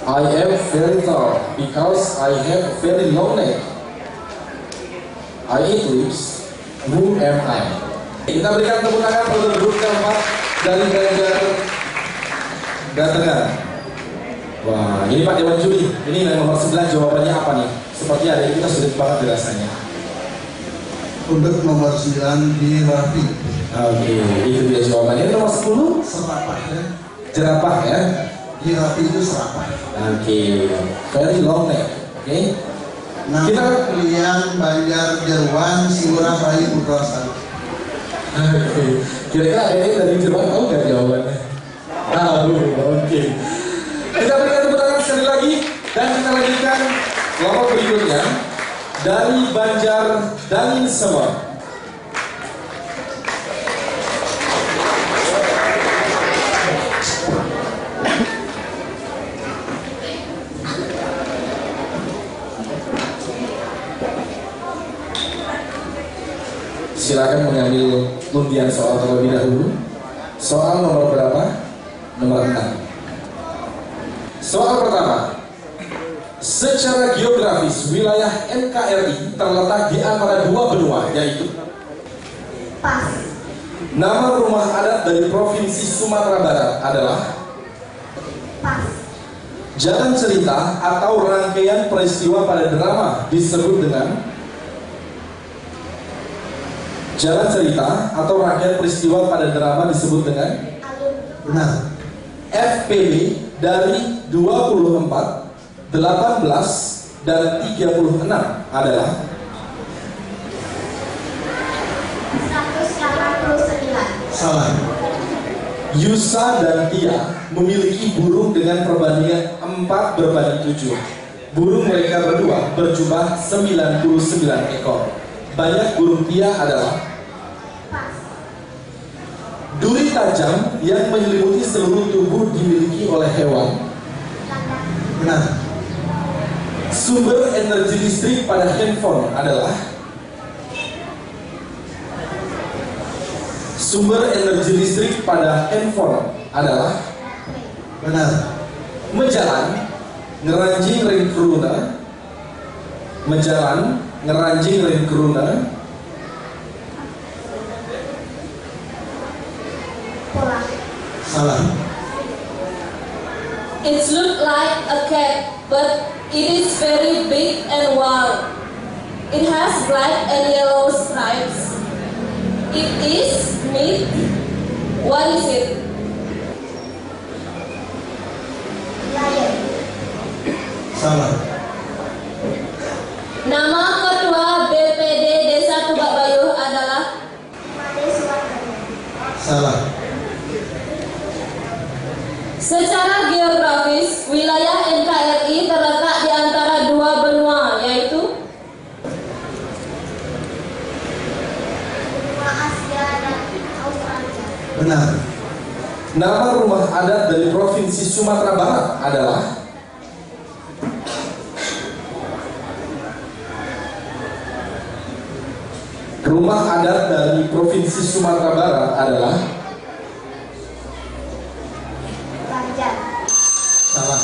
S1: I am very tall because I have a very long neck. I eat leaves. Who am I? Kita berikan tepuk tangan untuk grup keempat dari Banjar Datengan. Wah, ini Pak Dewan Juri. Ini yang nomor 9 jawabannya apa nih? Seperti hari ini kita sulit banget rasanya.
S7: Untuk nomor 9 di Rafi.
S1: Oke, itu dia jawabannya. Nomor 10
S7: Serapah ya.
S1: jerapah ya.
S7: Di Rafi itu serapah.
S1: Oke, very long neck. Oke.
S7: Nama
S1: Kita-
S7: klien Banjar Jeroan Surabaya Putrasari.
S1: Oke. Kira-kira ada yang dari Jerman tahu nggak jawabannya? Tahu. Oke. Kita berikan tepuk tangan sekali lagi dan kita lanjutkan kelompok berikutnya dari Banjar Dangin Semar. Silakan mengambil undian soal terlebih dahulu. Soal nomor berapa? Nomor 6. Soal pertama. Secara geografis, wilayah NKRI terletak di antara dua benua, yaitu
S6: Pas.
S1: nama rumah adat dari Provinsi Sumatera Barat adalah
S6: Pas.
S1: jalan cerita atau rangkaian peristiwa pada drama disebut dengan jalan cerita atau rangkaian peristiwa pada drama disebut dengan
S6: Alun.
S7: Benar.
S1: FPB dari 24, 18, dan 36 adalah
S6: 189.
S7: Salah.
S1: Yusa dan Tia memiliki burung dengan perbandingan 4/7. Burung mereka berdua berjumlah 99 ekor. Banyak burung Tia adalah
S6: Pas.
S1: duri tajam yang menyelimuti seluruh tubuh dimiliki oleh hewan.
S6: Landak.
S7: Benar.
S1: Sumber energi listrik pada handphone adalah sumber energi listrik pada handphone adalah
S7: Benar.
S1: menjalan ngeranjing ring keruna, menjalan ngeranjing ring keruna,
S6: Pola.
S7: Salah.
S2: It looks like a cat, but it is very big and wild. It has black and yellow stripes. It is meat. What is it?
S6: Lion.
S7: Salah.
S2: Nama ketua BPD Desa Tubak Bayuh adalah
S6: Made Suwardoyo.
S7: Salah.
S2: secara geografis, wilayah NKRI terletak di antara dua benua, yaitu
S6: Benua Asia dan Australia.
S7: Benar.
S1: nama rumah adat dari Provinsi Sumatera Barat adalah rumah adat dari Provinsi Sumatera Barat adalah
S6: Banjar.
S7: Salah.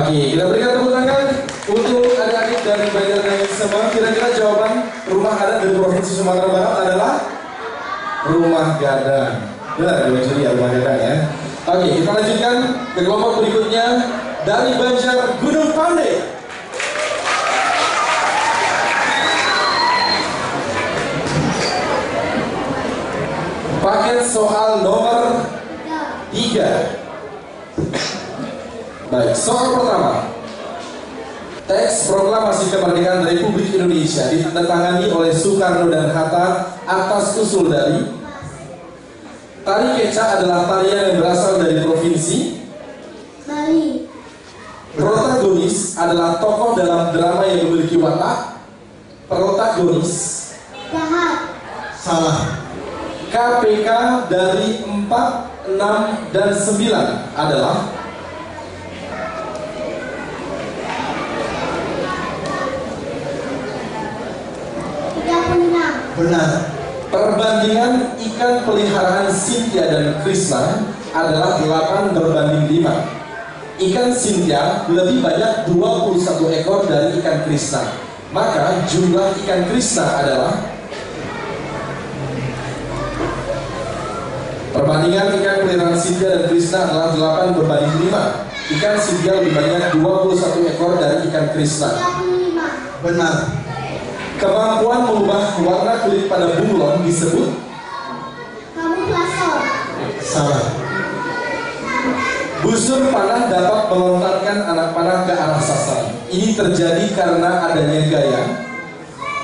S1: Oke, kita berikan tepuk tangan Untuk adik-adik dari Banjarnegara semua, kira-kira jawaban rumah adat dari Provinsi Sumatera Barat adalah Rumah Gadang. Benar, dua juri ya, Rumah Gadang ya. Oke, kita lanjutkan ke kelompok berikutnya dari Banjar Gunung Pande. Paket soal nomor 3. Baik, soal pertama. Teks Proklamasi Kemerdekaan Republik Indonesia ditandatangani oleh Soekarno dan Hatta atas usul dari tari kecak adalah tarian yang berasal dari provinsi
S6: Bali.
S1: Protagonis adalah tokoh dalam drama yang memiliki watak protagonis.
S6: Jahat.
S7: Salah.
S1: KPK dari 4, 6, dan 9 adalah
S6: 36.
S7: Benar.
S1: perbandingan ikan peliharaan Cynthia dan Krishna adalah 8 berbanding 5. Ikan Cynthia lebih banyak 21 ekor dari ikan Krishna. Maka jumlah ikan Krishna adalah perbandingan ikan peliharaan Cynthia dan Krishna adalah 8 berbanding 5. Ikan Cynthia lebih banyak 21 ekor dari ikan Krishna.
S6: 35.
S7: Benar.
S1: Kemampuan mengubah warna kulit pada bunglon disebut
S6: Kamuflase.
S7: Salah.
S1: busur panah dapat melontarkan anak panah ke arah sasaran. Ini terjadi karena adanya gaya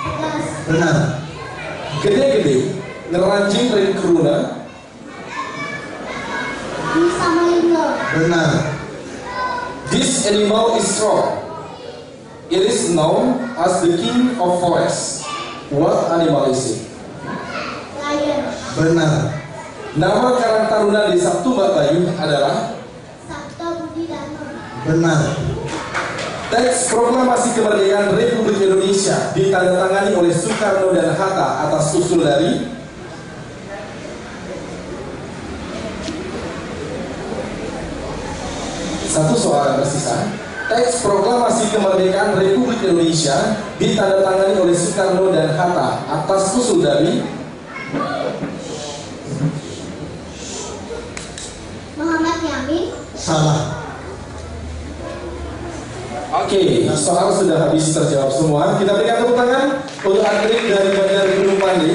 S6: Gas.
S7: Benar.
S1: gede-gede ngeranjing ring keruna.
S6: Bisa melinggo.
S7: Benar.
S1: This animal is strong. It is known as the king of forest. What animal is it?
S6: Lion.
S7: Benar.
S1: Nama Karang Taruna Desa Tumbak Bayu adalah
S6: Sabto Budi Dharma.
S7: Benar.
S1: Teks Proklamasi Kemerdekaan Republik Indonesia ditandatangani oleh Soekarno dan Hatta atas usul dari satu soal yang tersisa. Teks Proklamasi Kemerdekaan Republik Indonesia ditandatangani oleh Soekarno dan Hatta atas usul dari
S6: Muhammad Yamin.
S7: Salah.
S1: Oke, soal sudah habis terjawab semua. Kita berikan tepuk tangan untuk atlet dari Banjar Gunung Pande.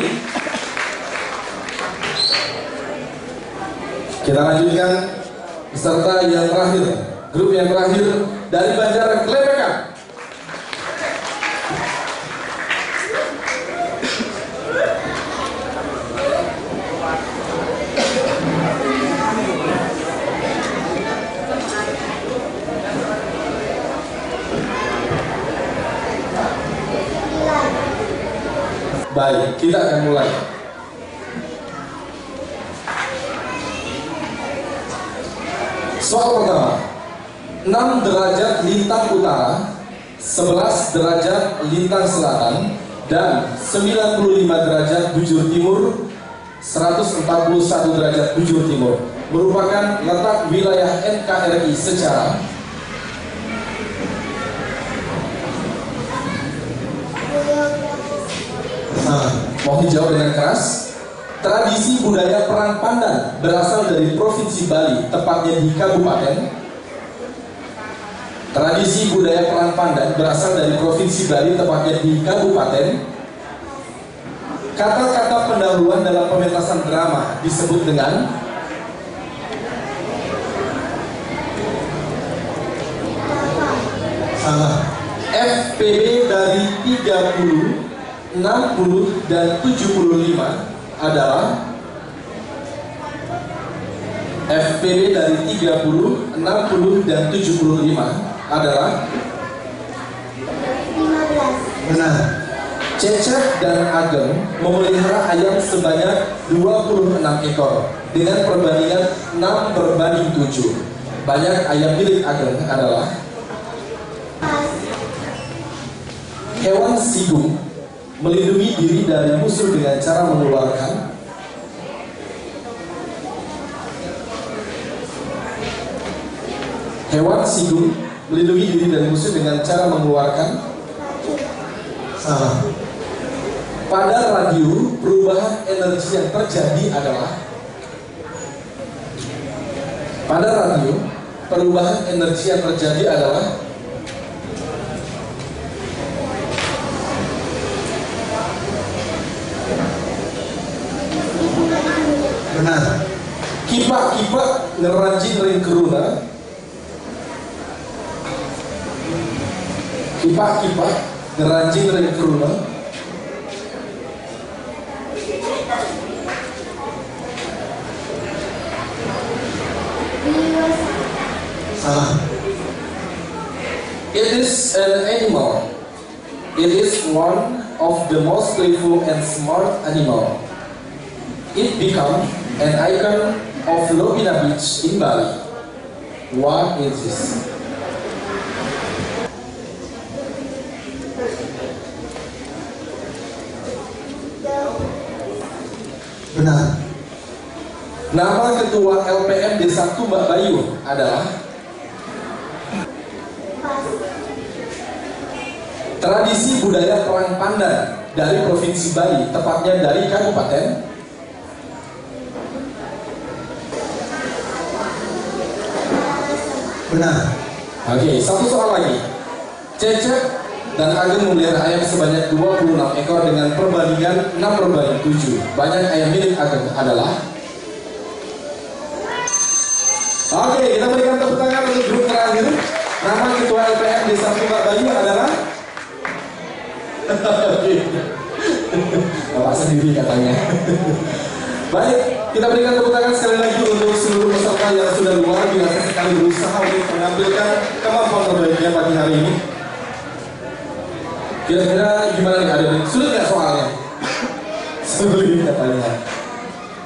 S1: Kita lanjutkan peserta yang terakhir, grup yang terakhir dari Banjar Klepekan. Baik, kita akan mulai. Soal pertama, 6 derajat lintang utara, 11 derajat lintang selatan, dan 95 derajat bujur timur, 141 derajat bujur timur merupakan letak wilayah NKRI secara
S7: Salah.
S1: mohon dijawab dengan keras. Tradisi budaya perang pandan berasal dari Provinsi Bali, tepatnya di Kabupaten. Tradisi budaya perang pandan berasal dari Provinsi Bali, tepatnya di Kabupaten. Kata-kata pendahuluan dalam pementasan drama disebut dengan
S7: Salah.
S1: FPB dari 30, 60, dan 75 adalah FPB dari 30, 60, dan 75 adalah
S6: 15.
S7: Benar.
S1: Cecep dan Ageng memelihara ayam sebanyak 26 ekor dengan perbandingan 6 berbanding 7. Banyak ayam milik Ageng adalah
S6: Pas.
S1: hewan sigung melindungi diri dari musuh dengan cara mengeluarkan hewan sigung melindungi diri dari musuh dengan cara mengeluarkan.
S7: Salah.
S1: Pada radio, perubahan energi yang terjadi adalah. Pada radio, perubahan energi yang terjadi adalah.
S7: Benar.
S1: Kipak-kipak ngeranjing ring keruna. Kipak-kipak ngeranjing ring keruna.
S7: Salah.
S1: It is an animal. It is one of the most playful and smart animal. It became an icon of Lobina Beach in Bali. What is this?
S7: Benar.
S1: Nama ketua LPM Desa Tumbak Bayu adalah. Tradisi budaya perang pandan dari Provinsi Bali, tepatnya dari Kabupaten.
S7: Benar.
S1: Oke, satu soal lagi. Cecep dan Ageng memelihara ayam sebanyak 26 ekor dengan perbandingan 6/7. Banyak ayam milik Ageng adalah. Oke, kita berikan tepuk tangan untuk grup terakhir. Nama ketua LPM Desa Tumbak Bayu adalah. Bapak sendiri katanya. Baik, kita berikan tepuk tangan sekali lagi untuk seluruh peserta yang sudah luar biasa sekali berusaha untuk menampilkan kemampuan terbaiknya pagi hari ini. Kira-kira gimana nih adik? Sulit nggak soalnya? Sulit katanya.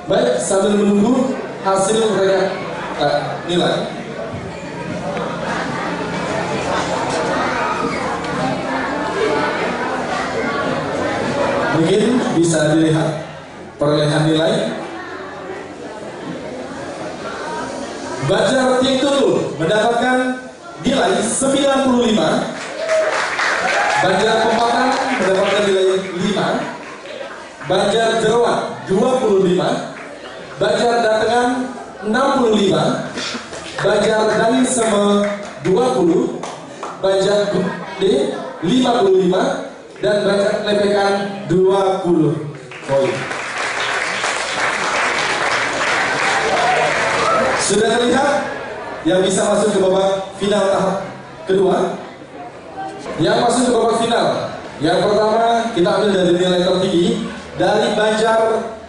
S1: Baik, sambil menunggu hasil mereka nilai. Mungkin bisa dilihat perolehan nilai. Banjar Tingtul mendapatkan nilai 95. Banjar Pempatan mendapatkan nilai 5. Banjar Jeroan 25. Banjar Datengan 65. Banjar Dali Seme 20. Banjar Gede 55. Dan Banjar Lepekan 20 poin. Sudah terlihat yang bisa masuk ke babak final tahap kedua. Yang masuk ke babak final, yang pertama kita ambil dari nilai tertinggi dari Banjar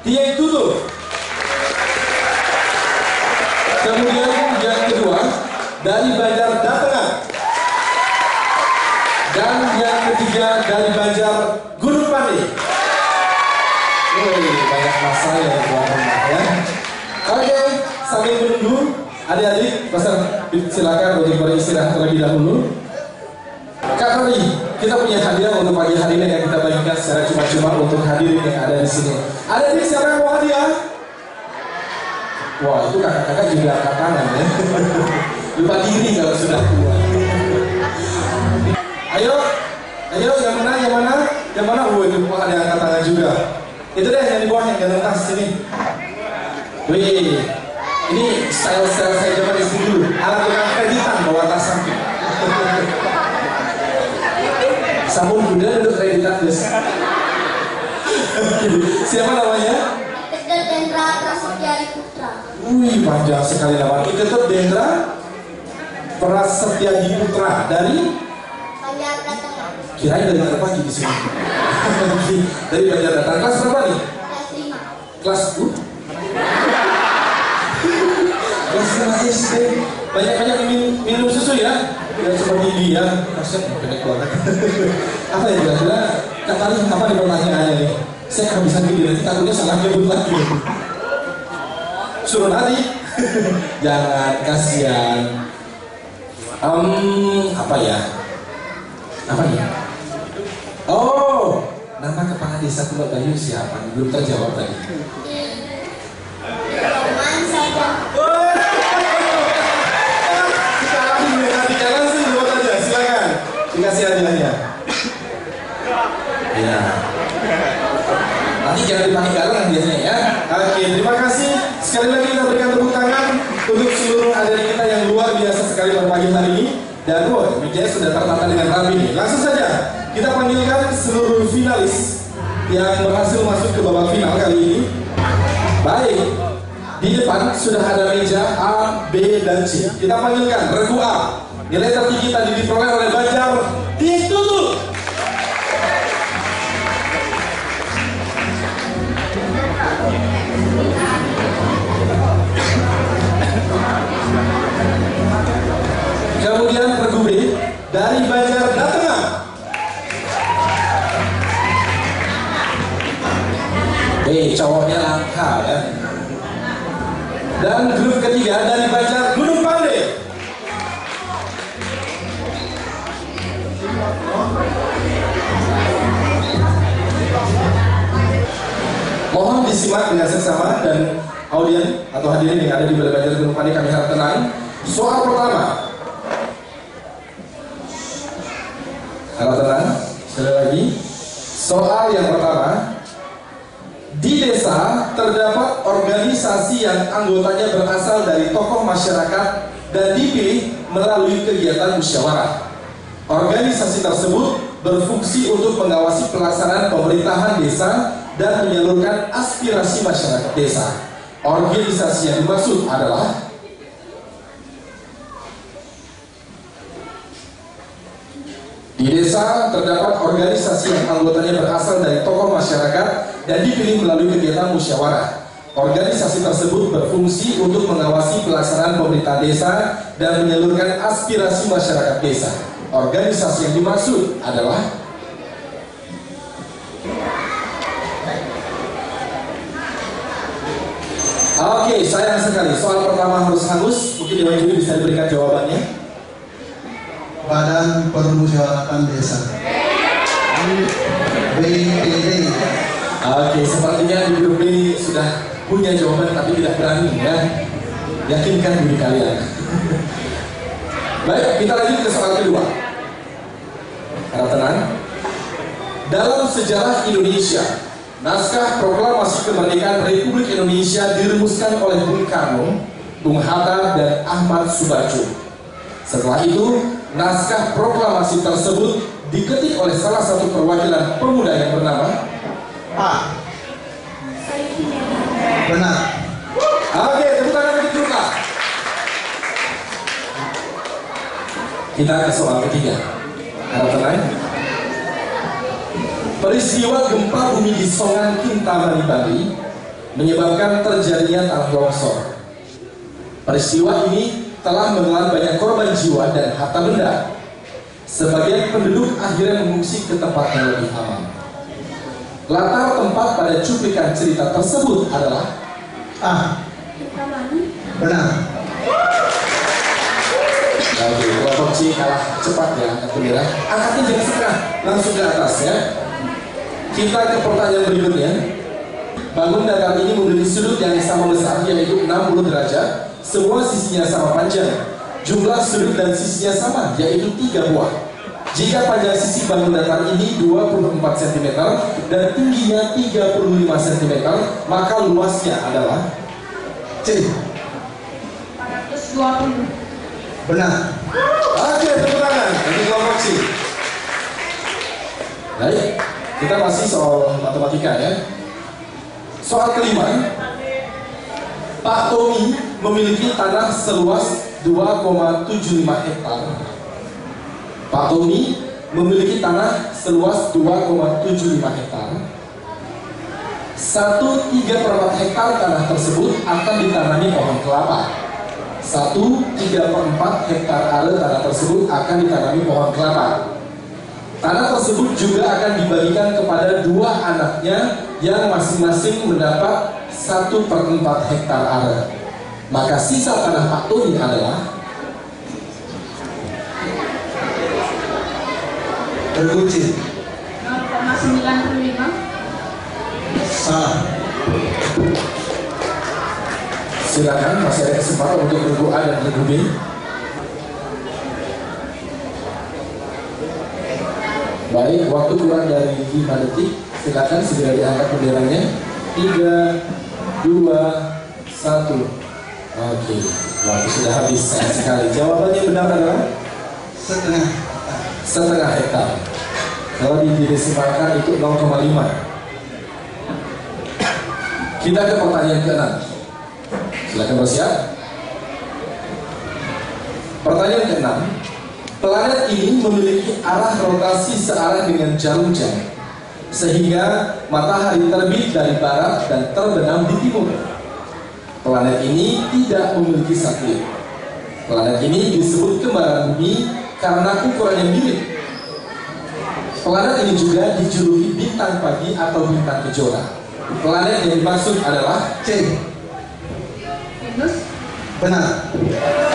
S1: Tieng Tutul. Kemudian yang kedua dari Banjar Datengan. Dan yang ketiga dari Banjar Gunung Pandi. Banyak masa ya tuan rumah ya. Oke, sambil menunggu adik-adik, silakan untuk beristirahat terlebih dahulu. Kak Tari, kita punya hadiah untuk pagi hari ini yang kita bagikan secara cuma-cuma untuk hadirin yang ada di sini. Adik-adik siapa yang mau hadiah? Wah, itu kakak-kakak juga angkat tangan ya. Lupa diri kalau sudah tua. Ayo, yang mana? Itu ada yang angkat tangan juga. Itu deh yang di bawah yang ganteng tas sini. Wih, ini style saya zaman istri dulu. Alat tukang kreditan bawa tas samping. Sabun kuda duduk kreditan guys. Siapa namanya?
S6: Ketut Dendra Prasetya Putra.
S1: Wih, panjang sekali nama. Ketut Dendra Prasetya Putra dari
S6: Banjar Datengan.
S1: kirain dari mana pagi di sini. Dari Banjar Datengan. Kelas berapa nih?
S6: Kelas 5.
S1: Kelas kelas 5 SD. Banyak-banyak minum susu ya. Tidak seperti dia. Maksudnya pendek banget. Apa ya kira-kira? Kak Tari, apa nih pertanyaannya nih? Saya kehabisan gini, nanti takutnya salah nyebut lagi. Suruh nanti. Jangan, kasihan. Apa ya? Apa nih? Oh, nama kepala desa Tumbak Bayu siapa? Belum terjawab tadi.
S6: Roman Sadam.
S1: Sekarang langsung Ya. Nanti jangan dipakai galang biasanya ya. Oke, terima kasih. Sekali lagi kita berikan tepuk tangan untuk seluruh adik kita yang luar biasa sekali pada pagi hari ini. Dan meja sudah tertata dengan rapi nih. Langsung saja kita panggilkan seluruh finalis yang berhasil masuk ke babak final kali ini. Baik, di depan sudah ada meja A, B, dan C. Kita panggilkan regu A. Nilai tertinggi tadi diperoleh oleh Banjar ditutup. Kemudian regu B dari Banjar Datengah. Cowoknya langka ya. Dan grup ketiga dari Banjar Gunung Pande. Mohon disimak dengan seksama dan audien atau hadirin yang ada di Balai Banjar Gunung Pande, kami harap tenang. Soal pertama. Harap tenang. Sekali lagi. Soal yang pertama. Di desa terdapat organisasi yang anggotanya berasal dari tokoh masyarakat dan dipilih melalui kegiatan musyawarah. Organisasi tersebut berfungsi untuk mengawasi pelaksanaan pemerintahan desa dan menyalurkan aspirasi masyarakat desa. Organisasi yang dimaksud adalah di desa terdapat organisasi yang anggotanya berasal dari tokoh masyarakat dan dipilih melalui kegiatan musyawarah. Organisasi tersebut berfungsi untuk mengawasi pelaksanaan pemerintah desa dan menyalurkan aspirasi masyarakat desa. Organisasi yang dimaksud adalah Oke, sayang sekali. Soal pertama harus hangus. Mungkin Dewan Juri bisa diberikan jawabannya.
S7: Badan Permusyawaratan Desa. BPD.
S1: Oke, sepertinya di grup ini sudah punya jawaban tapi tidak berani ya. Yakinkan diri kalian. Baik, kita lanjut ke soal kedua. Harap tenang. Dalam sejarah Indonesia, naskah proklamasi kemerdekaan Republik Indonesia dirumuskan oleh Bung Karno, Bung Hatta, dan Ahmad Subarjo. Setelah itu, naskah proklamasi tersebut diketik oleh salah satu perwakilan pemuda yang bernama A.
S7: Benar.
S1: Oke, tepuk tangan untuk Luka. Kita ke soal ketiga. Harap tenang. Peristiwa gempa bumi di Songan Kintamani Bali menyebabkan terjadinya tanah longsor. Peristiwa ini telah menelan banyak korban jiwa dan harta benda. Sebagian penduduk akhirnya mengungsi ke tempat yang lebih aman. Latar tempat pada cuplikan cerita tersebut adalah A.
S7: Benar.
S1: Oke, kelompok C kalah cepat ya angkat bendera. Angkatnya jangan setengah, langsung ke atas ya. Kita ke pertanyaan berikutnya. Bangun datar ini memiliki sudut yang sama besar, yaitu 60 derajat. Semua sisinya sama panjang. Jumlah sudut dan sisinya sama, yaitu 3 buah. Jika panjang sisi bangun datar ini 24 cm dan tingginya 35 cm, maka luasnya adalah
S7: C.
S3: 420.
S7: Benar.
S1: Oke, tepuk tangan untuk kelompok C. Baik, kita masih soal matematika ya. Soal kelima, Pak Tommy memiliki tanah seluas 2,75 hektar. Pak Tommy memiliki tanah seluas 2,75 hektar. 1/3/4 hektar tanah tersebut akan ditanami pohon kelapa. 1/3/4 hektar area tanah tersebut akan ditanami pohon kelapa. Tanah tersebut juga akan dibagikan kepada 2 anaknya yang masing-masing mendapat 1/4 hektar area. Maka sisa tanah Pak Tommy adalah
S7: Terkunci.
S3: 0,95.
S7: Salah.
S1: silakan, masih ada kesempatan untuk regu A dan regu B.
S5: Baik, waktu kurang dari 5 detik. Silakan segera diangkat benderanya. 3, 2, 1. Oke, waktu sudah habis. Sayang sekali. Jawabannya benar adalah setengah hektar. Kalau didesimalkan itu 0,5. Kita ke pertanyaan ke-6. Silakan bersiap. Pertanyaan ke-6. Planet ini memiliki arah rotasi searah dengan jarum jam, sehingga matahari terbit dari barat dan terbenam di timur. Planet ini tidak memiliki satelit. Planet ini disebut kembaran bumi karena ukurannya mirip. Planet ini juga dijuluki bintang pagi atau bintang kejora. Planet yang dimaksud adalah
S7: C.
S3: Venus.
S7: Benar.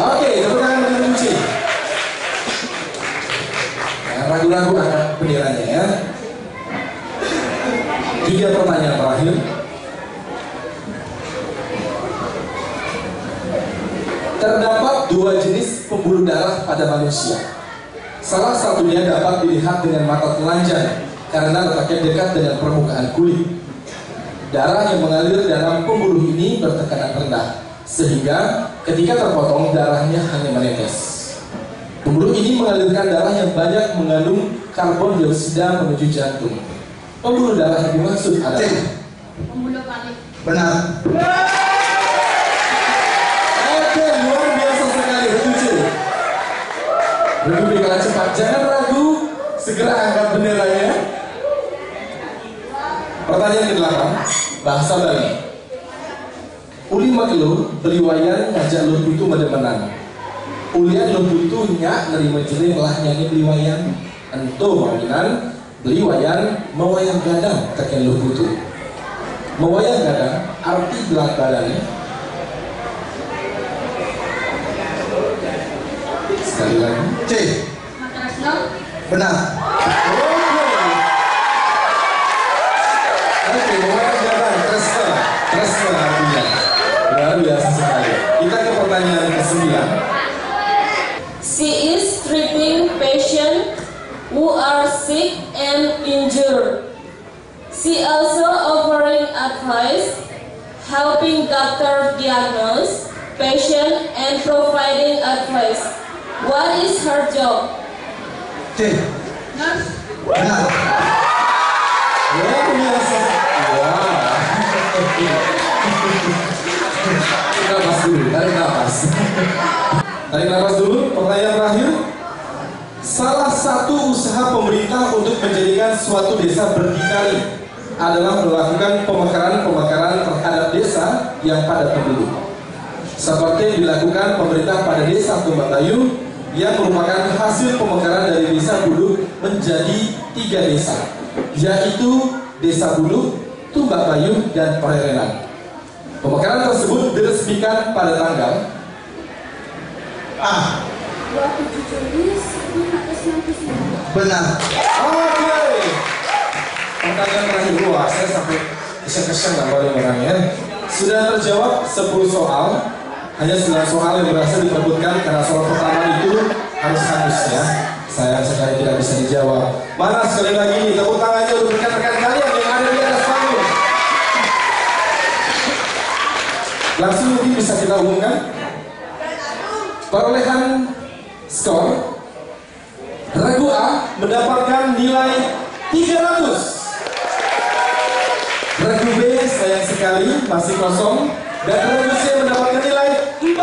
S5: Oke, tepuk tangan dengan C. Ragu-ragu angkat benderanya ya. 3 pertanyaan terakhir. Terdapat 2 jenis pembuluh darah pada manusia. Salah satunya dapat dilihat dengan mata telanjang karena letaknya dekat dengan permukaan kulit. Darah yang mengalir dalam pembuluh ini bertekanan rendah, sehingga ketika terpotong darahnya hanya menetes. Pembuluh ini mengalirkan darah yang banyak mengandung karbon dioksida menuju jantung. Pembuluh darah yang dimaksud adalah
S3: Pembuluh panik.
S7: Benar.
S5: Oke, luar biasa sekali, betul. Lebih kalah cepat, jangan ragu, segera angkat benderanya. Pertanyaan ke-8, bahasa Bali. Uli makelu beliwayan ngajak lu itu medemenan. Ulian lu itu nyak nerima jeli lah nyanyi beliwayan. Ento maminan beliwayan mewayang gadang teken lu itu. Mewayang gadang arti berat badannya. Sekali lagi.
S7: C.
S3: Matrasno.
S7: Benar.
S5: Oke, mewayang gadang Tresna artinya. Luar biasa sekali. Kita ke pertanyaan ke-9.
S2: She is treating patients who are sick and injured. She also offering advice, helping doctor diagnose patient and providing advice. What is her job?
S7: C.
S3: Nurse.
S7: Benar.
S5: Luar biasa. Wow. Napas dulu, tarik napas. Tarik napas dulu, pertanyaan terakhir. Salah satu usaha pemerintah untuk menjadikan suatu desa berdikari adalah melakukan pemekaran terhadap desa yang padat penduduk. Seperti yang dilakukan pemerintah pada desa Tumbak Bayu yang merupakan hasil pemekaran dari desa Buluk menjadi 3 desa, yaitu Desa Buluk, Tumbak Bayu, dan Pererenan. Pemekaran tersebut diresmikan pada tanggal
S7: A.
S3: 27 Juli 1999.
S7: Benar.
S5: Oke. Pertanyaan terakhir, wah saya sampai kesen-kesen nggak boleh orangnya. Sudah terjawab 10 soal, hanya 9 soal yang berhasil diperbutkan karena soal pertama itu harus hangus ya. Sayang sekali tidak bisa dijawab. Mana sekali lagi nih, tepuk tangannya untuk rekan-rekan kalian yang ada di atas panggung. Langsung mungkin bisa kita umumkan perolehan skor. Regu A mendapatkan nilai 300. Regu B sayang sekali masih kosong. Dan regu C mendapatkan nilai 450.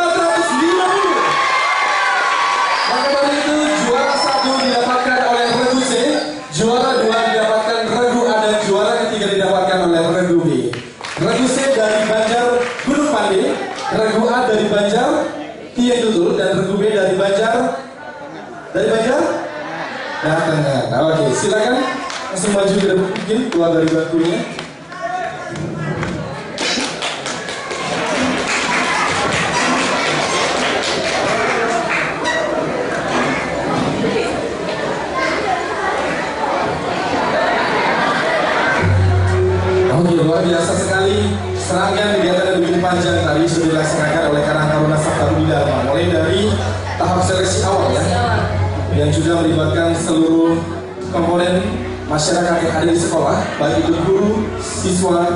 S5: Maka dari itu juara 1 didapatkan oleh regu C, juara 2 didapatkan regu A, dan juara ketiga didapatkan oleh regu B. Regu C dari Banjar Gunung Pande, regu A dari Banjar Tien Tutul, dan regu B dari Banjar Tengah. Nah, oke, silakan langsung maju ke depan, mungkin keluar dari bangkunya. Oke, luar biasa sekali. Serangkaian kegiatan yang begitu panjang tadi sudah dilaksanakan oleh Karang Taruna Sabta Budi Dharma, mulai dari tahap seleksi awal ya, yang juga melibatkan seluruh
S1: komponen masyarakat yang ada di sekolah, baik itu guru, siswa.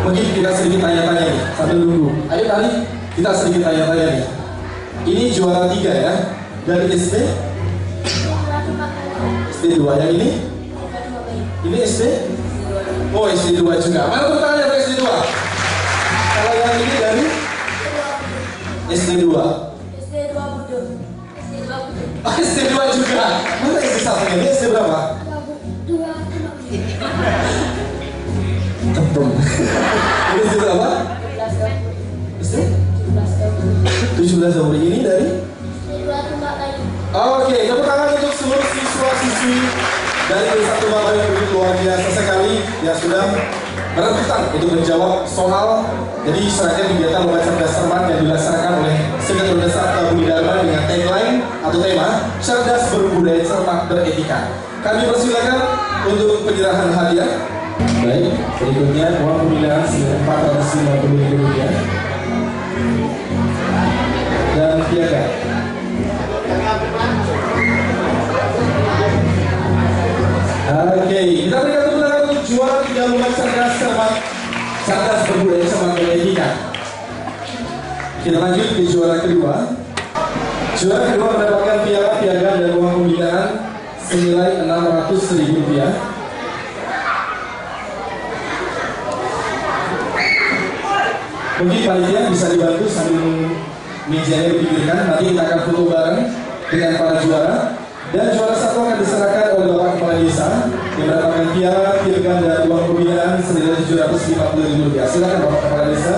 S1: Mungkin kita sedikit tanya-tanya nih, sambil nunggu. Ayo tadi kita sedikit tanya-tanya nih. Ini juara 3 ya, dari SD? SD 2, yang ini? Ini SD? Oh, SD 2 juga. Mana tepuk tangan dari SD 2? Kalau yang ini dari? SD 2.
S2: SD 2 Budo. SD 2 Budo.
S1: Oh, SD 2 juga. Mana SD satunya? Ini SD berapa?
S3: 2.
S1: Tempung. Ini SD berapa?
S2: 17
S1: SD?
S2: 17
S1: 17 ini dari? Oke, tepuk tangan untuk seluruh siswa-siswi dari Desa Tumbak Bayu yang begitu luar biasa sekali yang sudah berebutan untuk menjawab soal. Jadi serangkaian kegiatan lomba cerdas cermat yang dilaksanakan oleh Sekretariat Desa Budi Dharma dengan tagline atau tema cerdas berbudaya cermat beretika. Kami persilakan untuk penyerahan hadiah. Baik, berikutnya uang pembinaan senilai Rp450.000 dan piagam. Oke, kita berikan tepuk tangan untuk juara 3 lomba cerdas cermat berbudaya cermat beretika. Kita lanjut ke juara kedua. Juara kedua mendapatkan piagam dan uang pembinaan senilai Rp600.000. Mungkin panitia bisa dibantu sambil mejanya dipikirkan. Nanti kita akan foto bareng dengan para juara. Dan juara 1 akan diserahkan oleh Bapak Kepala Desa yang mendapatkan piagam dan uang pembinaan senilai Rp750.000. Silakan Bapak Kepala Desa.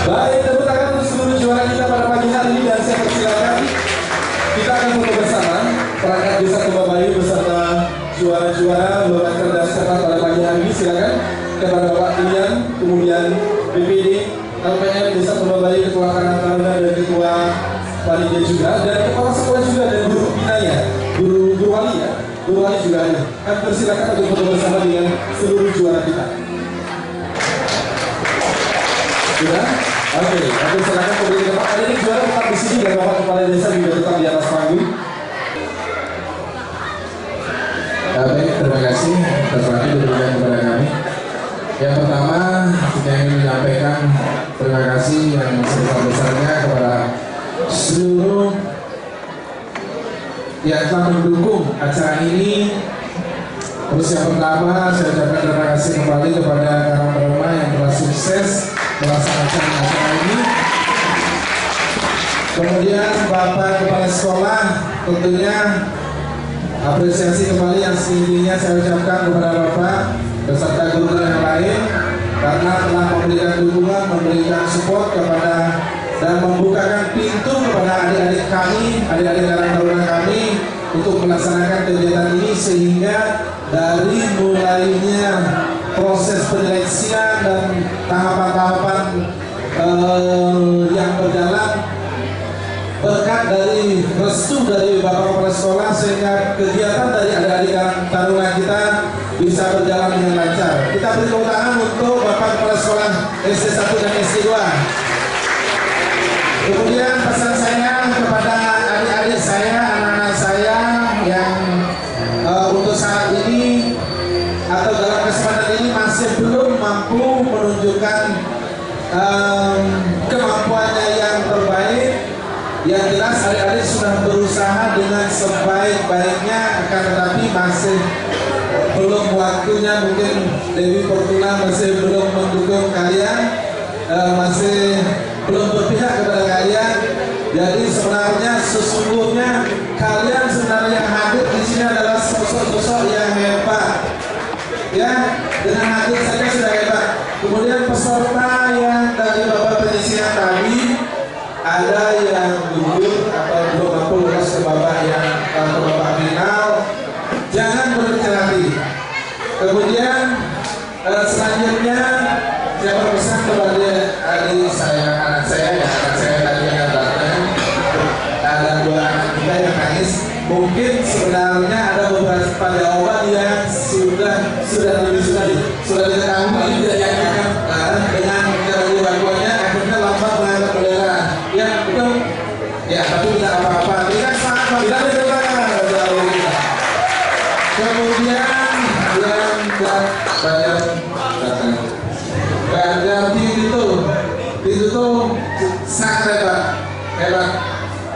S1: Baik, tepuk tangan untuk seluruh juara kita pada pagi hari ini dan saya persilakan kita akan foto bersama perangkat Desa Tumbak Bayu beserta juara-juara lomba cerdas cermat pada pagi hari ini. Silakan kepada Bapak Ilian, kemudian BPD, LPM Desa Tumbak Bayu, Ketua Karang Taruna dan Ketua Panitia juga, dan kepala sekolah juga dan guru pembinanya, guru wali ya, guru wali juga ada. Kami persilakan untuk foto bersama dengan seluruh juara kita. Sudah? Oke, aku silakan kembali ke Pak. Hari ini juara tetap di sini dan Bapak Kepala Desa juga tetap di atas panggung.
S5: Baik, terima kasih atas waktu diberikan kepada kami. Yang pertama, kita ingin menyampaikan terima kasih yang sebesar-besarnya kepada seluruh yang telah mendukung acara ini. Terus yang pertama, saya ucapkan terima kasih kembali kepada Karang Taruna yang telah sukses melaksanakan acara ini. Kemudian Bapak Kepala Sekolah, tentunya apresiasi kembali yang setingginya saya ucapkan kepada Bapak beserta guru yang lain karena telah memberikan dukungan, memberikan support kepada dan membukakan pintu kepada adik-adik kami, adik-adik Karang Taruna kami untuk melaksanakan kegiatan ini, sehingga dari mulainya proses penyeleksian dan tahapan-tahapan yang berjalan berkat dari restu dari Bapak Kepala Sekolah, sehingga kegiatan dari adik-adik Karang Taruna kita bisa berjalan dengan lancar. Kita beri tepuk tangan untuk Bapak Kepala Sekolah SD 1 dan SD 2. Kemudian pesan saya kepada adik-adik saya, anak-anak saya yang untuk saat ini atau dalam kesempatan ini masih belum mampu menunjukkan kemampuannya yang terbaik. Yang jelas adik-adik sudah berusaha dengan sebaik-baiknya, akan tetapi masih belum waktunya. Mungkin Dewi Fortuna masih belum mendukung kalian, masih belum berpihak kepada kalian. Jadi sebenarnya sesungguhnya kalian sebenarnya hadir di sini adalah sosok-sosok yang hebat. Ya, dengan hadir saja sudah hebat.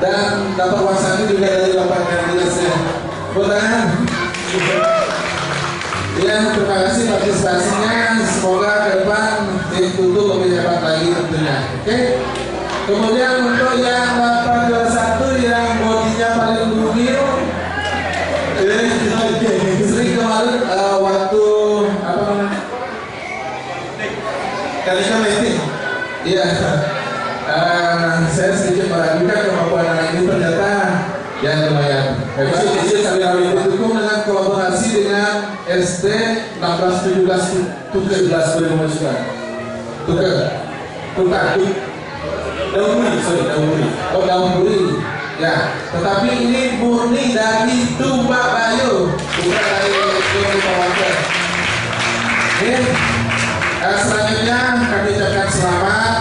S5: dan dapat wasani juga dari Bapak kandidatnya. Tangan. Ya, terima kasih partisipasinya. Semoga ke depan tim Tutu lebih hebat lagi tentunya. Oke. Kemudian untuk yang dapat juara 1 yang bodinya paling gurih, sering kemarin waktu apa namanya? Kalisnya meeting. Iya. Saya sedikit meragukan kemampuan anak ini, ternyata ya lumayan hebat. Didukung dengan kolaborasi dengan SD 16-17 17 berkemasukkan. Daun-Buri. Ya, tetapi ini murni dari Tumbak Bayu, bukan dari Kawasan. Selanjutnya kami ucapkan selamat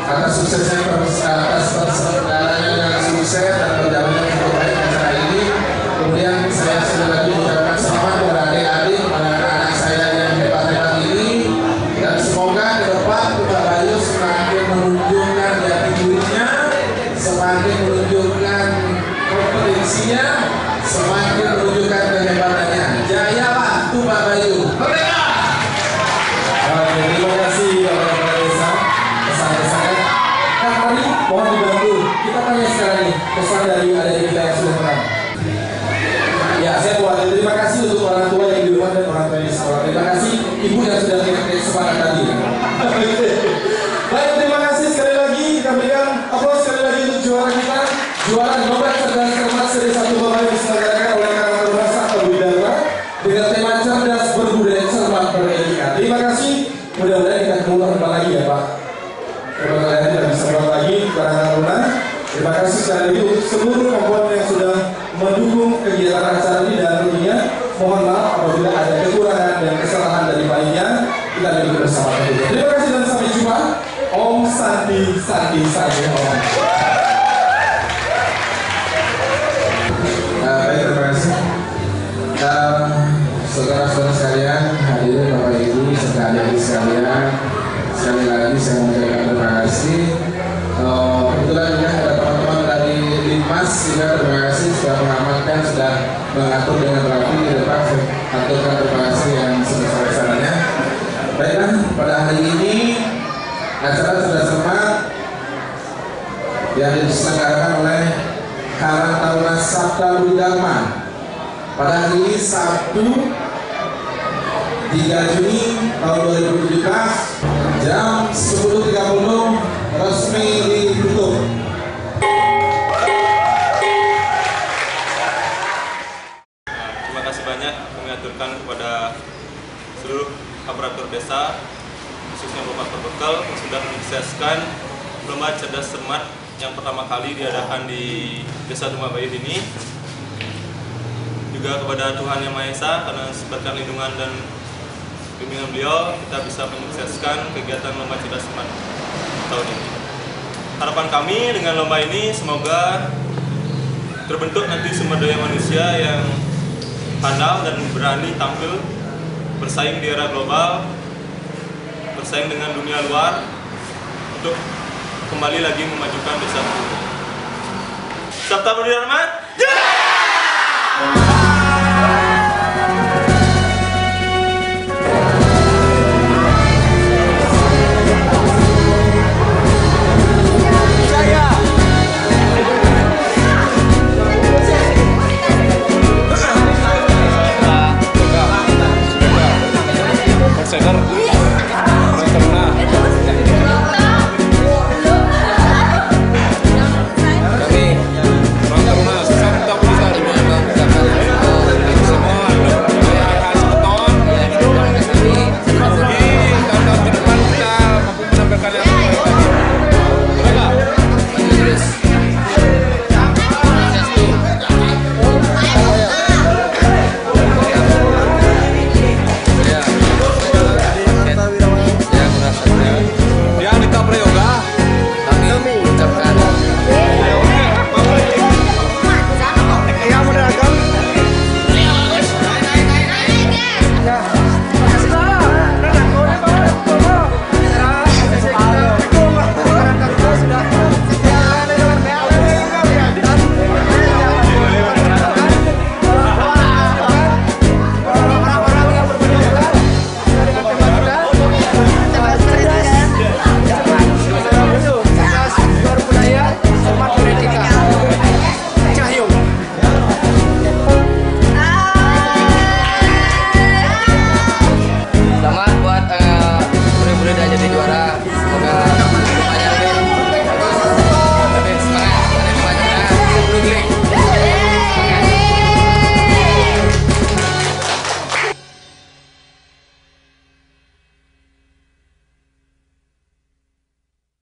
S5: atas suksesnya atas perselenggaraannya dengan sukses dan berjalannya cukup baik acara ini. Kemudian saya sekali lagi ucapkan selamat kepada adik-adik, kepada anak-anak saya yang hebat-hebat ini, dan semoga ke depan Tumbak Bayu semakin menunjukkan jati dirinya, semakin menunjukkan kompetensinya, semakin menunjukkan kehebatannya. Jaya Pak Tumbak Bayu. Merdeka!
S1: Terima kasih Bapak Desa. Pesan-pesannya. Kak Ari, mohon dibantu. Kita tanya sekarang nih pesan dari adik kita yang sudah menang. Ya, saya mewakili. Terima kasih untuk orang tua yang di rumah dan orang tua di sekolah. Terima kasih ibu yang sudah memberikan semangat tadi. Baik, terima kasih sekali lagi. Kita berikan aplaus sekali lagi untuk juara kita. Juara Lomba Cerdas Cermat Seri 1 Bapak yang diselenggarakan oleh Karang Taruna Sakti Widara dengan tema cerdas berbudaya cermat beretika. Terima kasih. Mudah-mudahan kita ketemu kembali lagi ya Pak. Mudah-mudahan tidak bisa kembali lagi Karang Taruna. Terima kasih sekali lagi untuk seluruh komponen yang sudah mendukung kegiatan acara ini, dan tentunya mohon maaf apabila ada kekurangan dan kesalahan dari panitia. Kita duduk bersama. Terima kasih dan sampai jumpa. Om Santi Om.
S5: Baik, terima kasih. Saudara-saudara sekalian, hadirin Bapak Ibu serta adik-adik sekalian, sekali lagi saya mengucapkan terima kasih. Kebetulan juga ada teman-teman dari Linmas juga, terima kasih sudah mengamankan, sudah mengatur dengan rapi di depan. Saya aturkan terima kasih yang sebesar-besarnya. Baiklah, pada hari ini acara sudah cermat yang diselenggarakan oleh Karang Taruna Sakti Widara pada hari ini Sabtu 3 Juni tahun 2017 jam 10.30 resmi ditutup.
S8: Terima kasih banyak kami aturkan kepada seluruh aparatur desa, khususnya Bapak Perbekal yang sudah menyukseskan Lomba Cerdas Cermat yang pertama kali diadakan di Desa Tumbak Bayu ini. Juga kepada Tuhan Yang Maha Esa, karena berkat lindungan dan bimbingan beliau, kita bisa menyukseskan kegiatan Lomba Cerdas Cermat tahun ini. Harapan kami dengan lomba ini semoga terbentuk nanti sumber daya manusia yang handal dan berani tampil bersaing di era global, bersaing dengan dunia luar untuk kembali lagi memajukan desa. Sabta Berdharma, jaya!